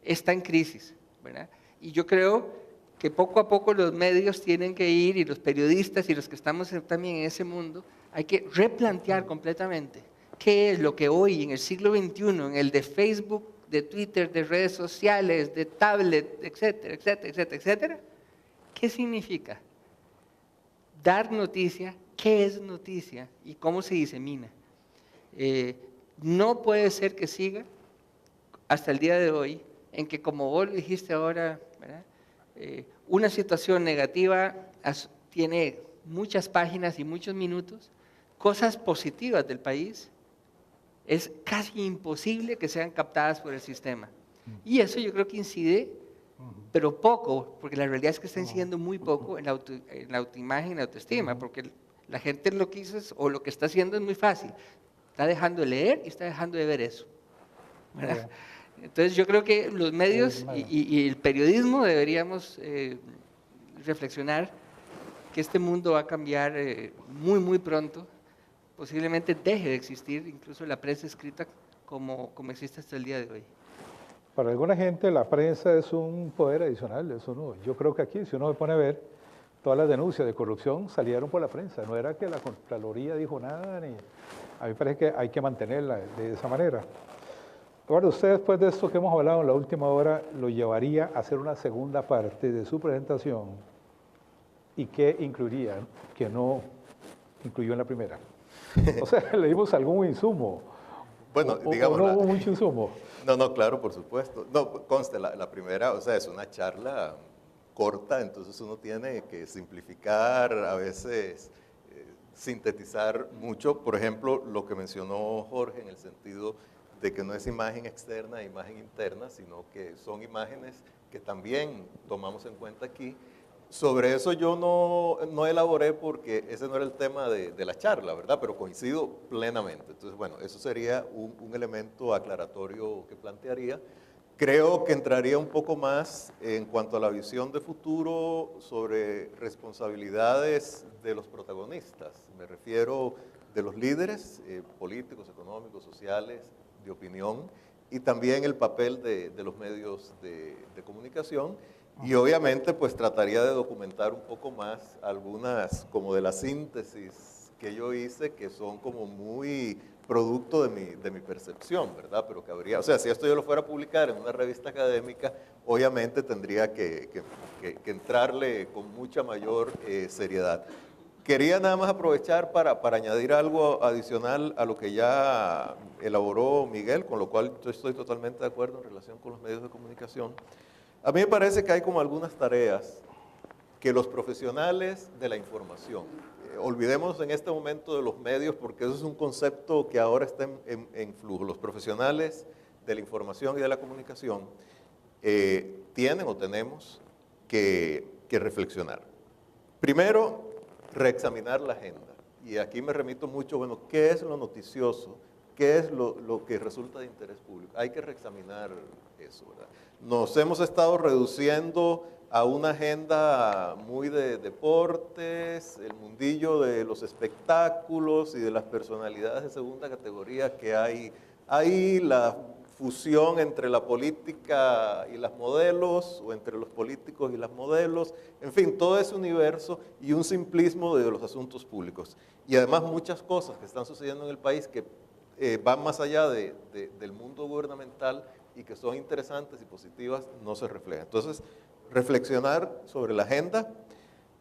está en crisis, ¿verdad? Y yo creo que poco a poco los medios tienen que ir, y los periodistas y los que estamos también en ese mundo, hay que replantear completamente qué es lo que hoy en el siglo XXI, en el de Facebook, de Twitter, de redes sociales, de tablet, etcétera, etcétera, etcétera, etcétera, ¿qué significa? Dar noticia, ¿qué es noticia y cómo se disemina? No puede ser que siga hasta el día de hoy en que, como vos lo dijiste ahora, ¿verdad?, una situación negativa tiene muchas páginas y muchos minutos. Cosas positivas del país es casi imposible que sean captadas por el sistema. Y eso yo creo que incide, pero poco, porque la realidad es que está incidiendo muy poco en la autoimagen y la autoestima, porque la gente lo que hizo o lo que está haciendo es muy fácil. Está dejando de leer y está dejando de ver eso, ¿verdad? Entonces yo creo que los medios y el periodismo deberíamos reflexionar que este mundo va a cambiar muy, muy pronto. Posiblemente deje de existir incluso la prensa escrita como existe hasta el día de hoy. Para alguna gente la prensa es un poder adicional, eso no. Yo creo que aquí, si uno se pone a ver, todas las denuncias de corrupción salieron por la prensa. No era que la Contraloría dijo nada, ni... A mí me parece que hay que mantenerla de esa manera. Ahora, usted, después de esto que hemos hablado en la última hora, lo llevaría a hacer una segunda parte de su presentación. ¿Y qué incluiría que no incluyó en la primera? O sea, le dimos algún insumo. Bueno, digamos... no hubo mucho insumo. No, claro, por supuesto. No, conste, la primera, o sea, es una charla corta, entonces uno tiene que simplificar, a veces sintetizar mucho. Por ejemplo, lo que mencionó Jorge en el sentido de que no es imagen externa e imagen interna, sino que son imágenes que también tomamos en cuenta aquí. Sobre eso yo no elaboré porque ese no era el tema de la charla, ¿verdad? Pero coincido plenamente. Entonces, bueno, eso sería un elemento aclaratorio que plantearía. Creo que entraría un poco más en cuanto a la visión de futuro sobre responsabilidades de los protagonistas. Me refiero de los líderes políticos, económicos, sociales, de opinión, y también el papel de los medios de comunicación. Y obviamente pues trataría de documentar un poco más algunas como de la síntesis que yo hice, que son como muy producto de mi percepción, ¿verdad? Pero que habría, o sea, si esto yo lo fuera a publicar en una revista académica, obviamente tendría que entrarle con mucha mayor seriedad. Quería nada más aprovechar para añadir algo adicional a lo que ya elaboró Miguel, con lo cual yo estoy totalmente de acuerdo en relación con los medios de comunicación. A mí me parece que hay como algunas tareas que los profesionales de la información, olvidemos en este momento de los medios porque eso es un concepto que ahora está en flujo, los profesionales de la información y de la comunicación tienen o tenemos que reflexionar. Primero, reexaminar la agenda. Y aquí me remito mucho, bueno, ¿qué es lo noticioso? ¿Qué es lo que resulta de interés público? Hay que reexaminar eso, ¿verdad? Nos hemos estado reduciendo a una agenda muy de deportes, el mundillo de los espectáculos y de las personalidades de segunda categoría que hay ahí, la fusión entre la política y las modelos, o entre los políticos y las modelos, en fin, todo ese universo y un simplismo de los asuntos públicos. Y además muchas cosas que están sucediendo en el país que van más allá del mundo gubernamental y que son interesantes y positivas, no se reflejan. Entonces, reflexionar sobre la agenda,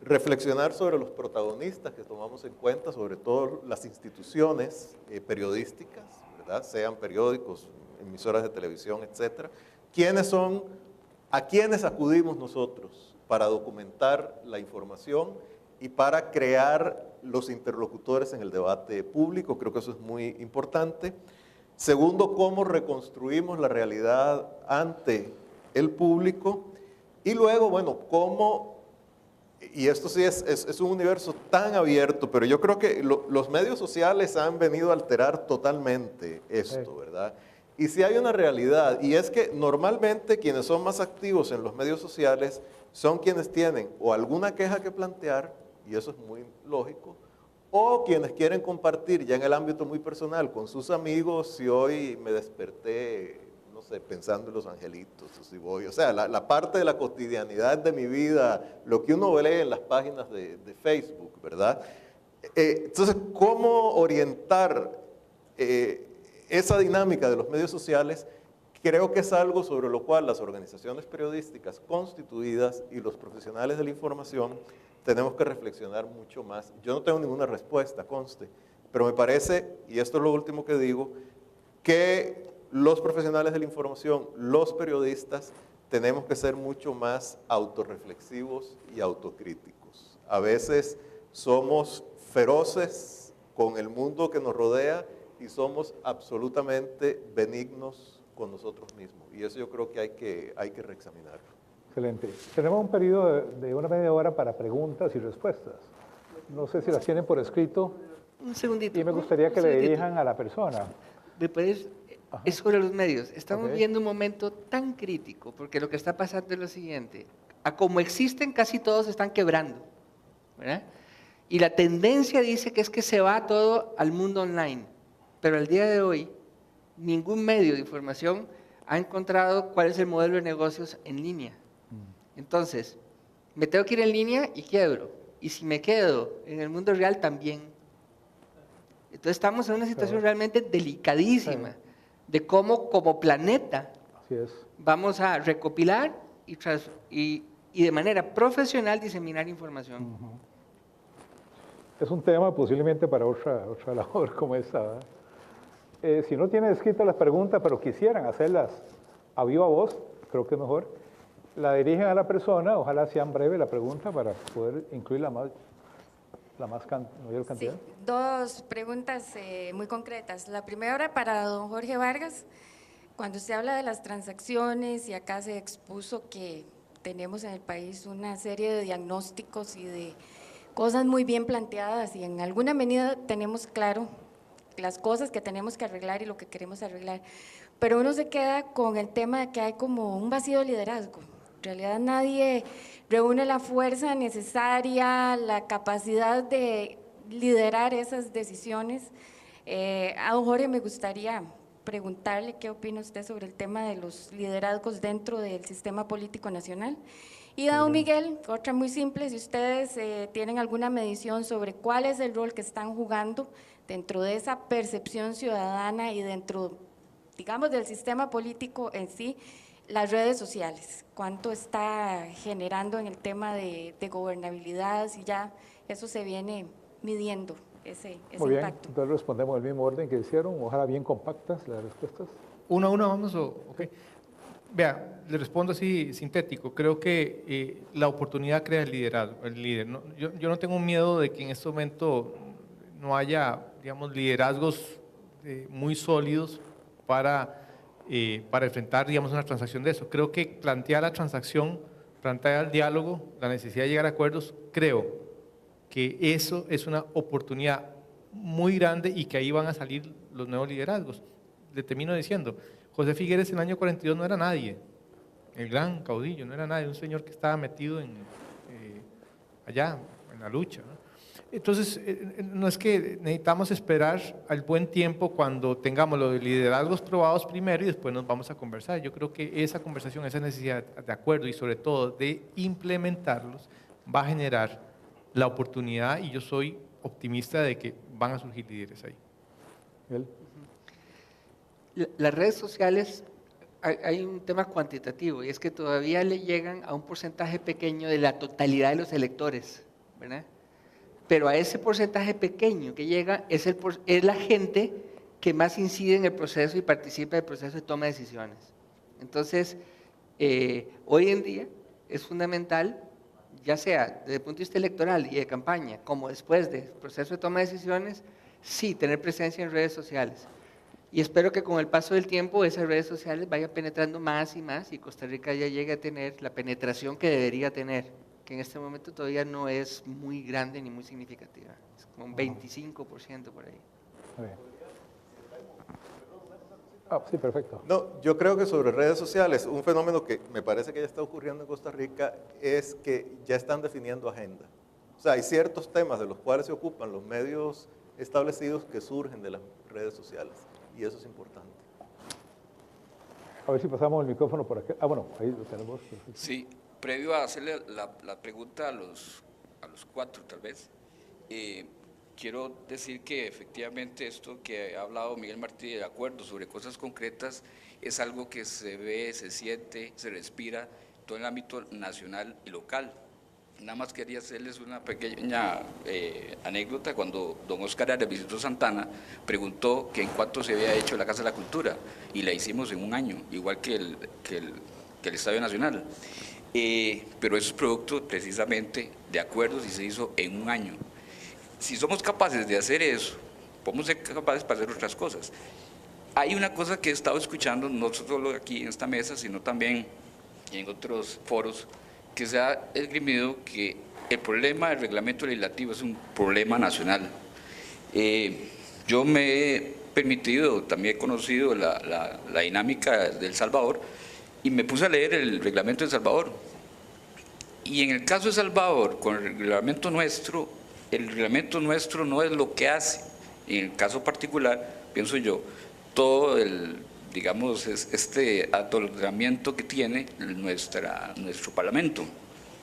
reflexionar sobre los protagonistas que tomamos en cuenta, sobre todo las instituciones periodísticas, ¿verdad? Sean periódicos, emisoras de televisión, etcétera. ¿Quiénes son, a quiénes acudimos nosotros para documentar la información y para crear los interlocutores en el debate público? Creo que eso es muy importante. Segundo, cómo reconstruimos la realidad ante el público. Y luego, bueno, cómo, y esto sí es un universo tan abierto, pero yo creo que los medios sociales han venido a alterar totalmente esto, ¿verdad? Y si hay una realidad, y es que normalmente quienes son más activos en los medios sociales son quienes tienen o alguna queja que plantear, y eso es muy lógico, o quienes quieren compartir ya en el ámbito muy personal con sus amigos, si hoy me desperté, no sé, pensando en los angelitos, o si voy, o sea, la parte de la cotidianidad de mi vida, lo que uno lee en las páginas de Facebook, ¿verdad? Entonces, ¿cómo orientar esa dinámica de los medios sociales? Creo que es algo sobre lo cual las organizaciones periodísticas constituidas y los profesionales de la información tenemos que reflexionar mucho más. Yo no tengo ninguna respuesta, conste, pero me parece, y esto es lo último que digo, que los profesionales de la información, los periodistas, tenemos que ser mucho más autorreflexivos y autocríticos. A veces somos feroces con el mundo que nos rodea y somos absolutamente benignos con nosotros mismos. Y eso yo creo que hay que reexaminarlo. Excelente. Tenemos un periodo de una media hora para preguntas y respuestas. No sé si las tienen por escrito. Un segundito. Y me gustaría que le dirijan a la persona. ¿Me puedes? Es sobre los medios. Estamos Ok. viviendo un momento tan crítico, porque lo que está pasando es lo siguiente. A como existen, casi todos están quebrando, ¿verdad? Y la tendencia dice que es que se va todo al mundo online. Pero al día de hoy, ningún medio de información ha encontrado cuál es el modelo de negocios en línea. Entonces, me tengo que ir en línea y quiebro. Y si me quedo en el mundo real, también. Entonces estamos en una situación realmente delicadísima de cómo como planeta Así es. vamos a recopilar y de manera profesional diseminar información. Es un tema posiblemente para otra labor como esta, ¿verdad? Si no tienen escritas las preguntas, pero quisieran hacerlas a viva voz, creo que es mejor, la dirigen a la persona, ojalá sean breve la pregunta para poder incluir la mayor cantidad. Sí, dos preguntas muy concretas. La primera para don Jorge Vargas. Cuando usted habla de las transacciones y acá se expuso que tenemos en el país una serie de diagnósticos y de cosas muy bien planteadas y en alguna medida tenemos claro las cosas que tenemos que arreglar y lo que queremos arreglar, pero uno se queda con el tema de que hay como un vacío de liderazgo. En realidad nadie reúne la fuerza necesaria, la capacidad de liderar esas decisiones. A don Jorge me gustaría preguntarle qué opina usted sobre el tema de los liderazgos dentro del sistema político nacional. Y a don Miguel, otra muy simple, si ustedes tienen alguna medición sobre cuál es el rol que están jugando dentro de esa percepción ciudadana y dentro, digamos, del sistema político en sí, las redes sociales, cuánto está generando en el tema de gobernabilidad, si ya eso se viene midiendo, ese Muy bien, impacto. entonces respondemos el mismo orden que hicieron, ojalá bien compactas las respuestas. Uno a uno, vamos. Ok. Vea, le respondo así sintético. Creo que la oportunidad crea el liderazgo, el líder. Yo no tengo miedo de que en este momento no haya, digamos, liderazgos muy sólidos para enfrentar, digamos, una transacción de eso. Creo que plantear la transacción, plantear el diálogo, la necesidad de llegar a acuerdos, creo que eso es una oportunidad muy grande y que ahí van a salir los nuevos liderazgos. Le termino diciendo, José Figueres en el año 42 no era nadie, el gran caudillo, no era nadie, un señor que estaba metido allá, en la lucha, ¿no? Entonces, no es que necesitamos esperar al buen tiempo cuando tengamos los liderazgos probados primero y después nos vamos a conversar. Yo creo que esa conversación, esa necesidad de acuerdo y sobre todo de implementarlos va a generar la oportunidad y yo soy optimista de que van a surgir líderes ahí. Él. Las redes sociales, hay un tema cuantitativo y es que todavía le llegan a un porcentaje pequeño de la totalidad de los electores, ¿verdad? Pero a ese porcentaje pequeño que llega es la gente que más incide en el proceso y participa del proceso de toma de decisiones. Entonces, hoy en día es fundamental, ya sea desde el punto de vista electoral y de campaña, como después del proceso de toma de decisiones, sí, tener presencia en redes sociales. Y espero que con el paso del tiempo esas redes sociales vayan penetrando más y más y Costa Rica ya llegue a tener la penetración que debería tener, que en este momento todavía no es muy grande ni muy significativa. Es como un 25% por ahí. Sí, perfecto. No, yo creo que sobre redes sociales, un fenómeno que me parece que ya está ocurriendo en Costa Rica es que ya están definiendo agenda. O sea, hay ciertos temas de los cuales se ocupan los medios establecidos que surgen de las redes sociales y eso es importante. A ver si pasamos el micrófono por aquí. Bueno, ahí lo tenemos. Sí, previo a hacerle la pregunta a los cuatro, tal vez, quiero decir que efectivamente esto que ha hablado Miguel Martí de acuerdo sobre cosas concretas es algo que se ve, se siente, se respira todo en el ámbito nacional y local. Nada más quería hacerles una pequeña anécdota. Cuando don Oscar Arias visitó Santana, preguntó que en cuánto se había hecho la Casa de la Cultura y la hicimos en un año, igual que el Estadio Nacional. Pero eso es producto precisamente de acuerdos y se hizo en un año. Si somos capaces de hacer eso, podemos ser capaces para hacer otras cosas. Hay una cosa que he estado escuchando, no solo aquí en esta mesa, sino también en otros foros, que se ha esgrimido que el problema del reglamento legislativo es un problema nacional. Yo me he permitido, también he conocido la dinámica de El Salvador y me puse a leer el reglamento de El Salvador. Y en el caso de El Salvador, con el reglamento nuestro no es lo que hace. En el caso particular, pienso yo, todo digamos, este atolondramiento que tiene nuestro Parlamento.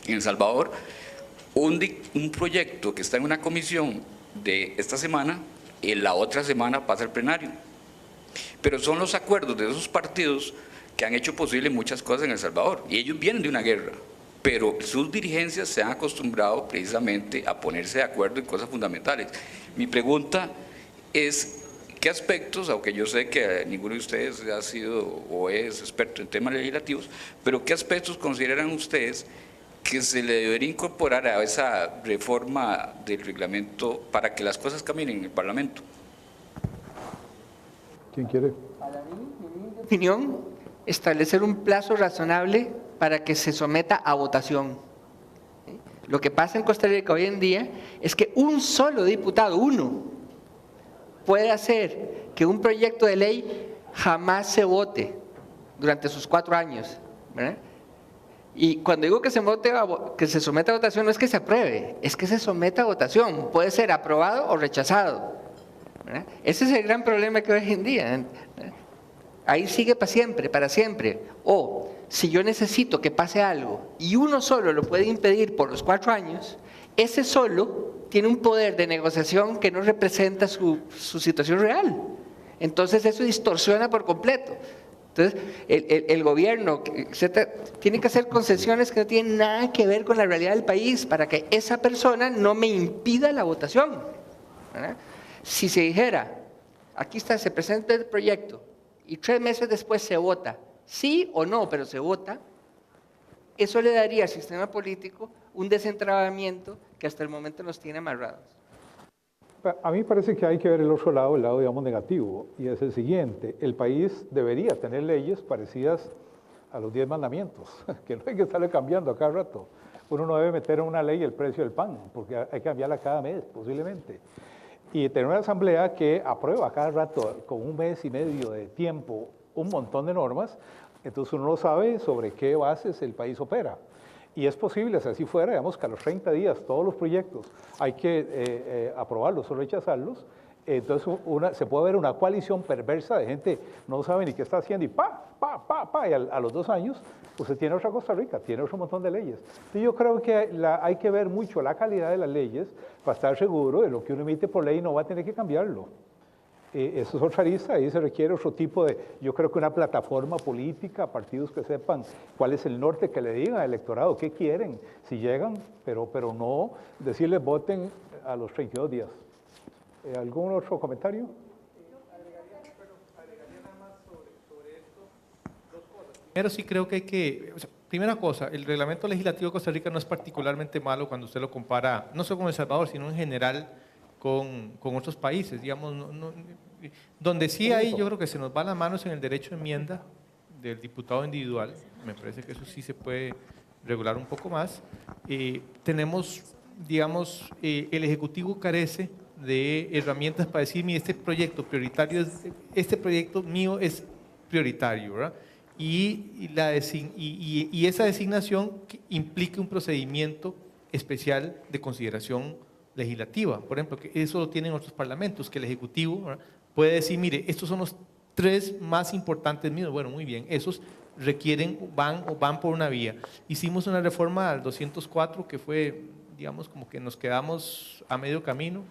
En El Salvador, un proyecto que está en una comisión de esta semana, y la otra semana pasa al plenario. Pero son los acuerdos de esos partidos que han hecho posible muchas cosas en El Salvador. Y ellos vienen de una guerra, pero sus dirigencias se han acostumbrado precisamente a ponerse de acuerdo en cosas fundamentales. Mi pregunta es, ¿qué aspectos, aunque yo sé que ninguno de ustedes ha sido o es experto en temas legislativos, pero qué aspectos consideran ustedes que se le debería incorporar a esa reforma del reglamento para que las cosas caminen en el Parlamento? ¿Quién quiere? Para mí, en mi opinión, establecer un plazo razonable para que se someta a votación. Lo que pasa en Costa Rica hoy en día es que un solo diputado, uno, puede hacer que un proyecto de ley jamás se vote durante sus 4 años, ¿verdad? Y cuando digo que se someta a votación, no es que se apruebe, es que se someta a votación. Puede ser aprobado o rechazado, ¿verdad? Ese es el gran problema que hoy en día, ¿verdad? Ahí sigue para siempre. O si yo necesito que pase algo y uno solo lo puede impedir por los 4 años, ese solo tiene un poder de negociación que no representa su situación real. Entonces eso distorsiona por completo. Entonces el gobierno, etcétera, tiene que hacer concesiones que no tienen nada que ver con la realidad del país para que esa persona no me impida la votación, ¿verdad? Si se dijera, aquí está, se presenta el proyecto y 3 meses después se vota, sí o no, pero se vota, eso le daría al sistema político un desentrabamiento que hasta el momento nos tiene amarrados. A mí me parece que hay que ver el otro lado, el lado, digamos, negativo, y es el siguiente: el país debería tener leyes parecidas a los 10 mandamientos, que no hay que estarle cambiando a cada rato. Uno no debe meter en una ley el precio del pan, porque hay que cambiarla cada mes, posiblemente. Y tener una asamblea que aprueba cada rato, con un mes y medio de tiempo, un montón de normas, entonces uno no sabe sobre qué bases el país opera. Y es posible, si así fuera, digamos que a los 30 días todos los proyectos hay que aprobarlos o rechazarlos. Entonces se puede ver una coalición perversa de gente no sabe ni qué está haciendo y y a los 2 años usted tiene otra Costa Rica, tiene otro montón de leyes. Entonces yo creo que hay que ver mucho la calidad de las leyes para estar seguro de lo que uno emite por ley no va a tener que cambiarlo. Eso es otra lista, ahí se requiere otro tipo de, yo creo que una plataforma política, partidos que sepan cuál es el norte, que le digan al electorado qué quieren, si llegan, pero no decirles voten a los 32 días. ¿Algún otro comentario? Primero sí creo que hay que, primera cosa, el reglamento legislativo de Costa Rica no es particularmente malo cuando usted lo compara, no solo con El Salvador, sino en general con otros países, digamos, donde sí hay, yo creo que se nos va las manos en el derecho de enmienda del diputado individual, me parece que eso sí se puede regular un poco más. Tenemos, digamos, el Ejecutivo carece de herramientas para decir, mire, este proyecto prioritario, este proyecto mío es prioritario, ¿verdad? Y esa designación implica un procedimiento especial de consideración legislativa. Por ejemplo, que eso lo tienen otros parlamentos, que el Ejecutivo, ¿verdad?, puede decir, mire, estos son los 3 más importantes míos. Bueno, muy bien, esos requieren, van por una vía. Hicimos una reforma al 204 que fue, digamos, como que nos quedamos a medio camino,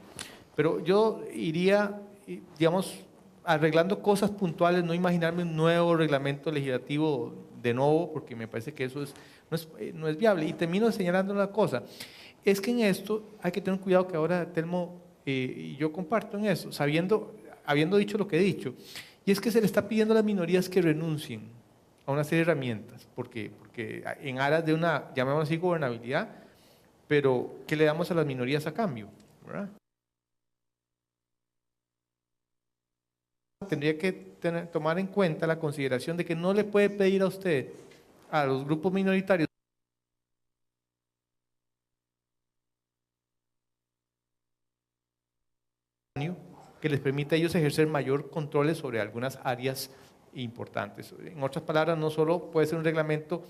pero yo iría, digamos, arreglando cosas puntuales, no imaginarme un nuevo reglamento legislativo de nuevo, porque me parece que eso no es viable. Y termino señalando una cosa, es que en esto hay que tener cuidado, que ahora Telmo y yo comparto en eso, habiendo dicho lo que he dicho, y es que se le está pidiendo a las minorías que renuncien a una serie de herramientas, porque en aras de una, llamémoslo así, gobernabilidad, pero ¿qué le damos a las minorías a cambio?, ¿verdad? Tendría que tomar en cuenta la consideración de que no le puede pedir a usted, a los grupos minoritarios, que les permita a ellos ejercer mayor controles sobre algunas áreas importantes. En otras palabras, no solo puede ser un reglamento,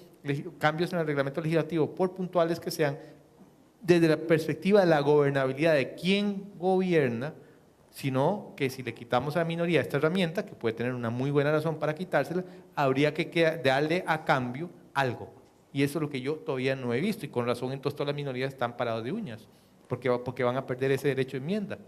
cambios en el reglamento legislativo, por puntuales que sean, desde la perspectiva de la gobernabilidad de quién gobierna, sino que si le quitamos a la minoría esta herramienta, que puede tener una muy buena razón para quitársela, habría que darle a cambio algo. Y eso es lo que yo todavía no he visto, y con razón entonces todas las minorías están paradas de uñas, porque van a perder ese derecho de enmienda.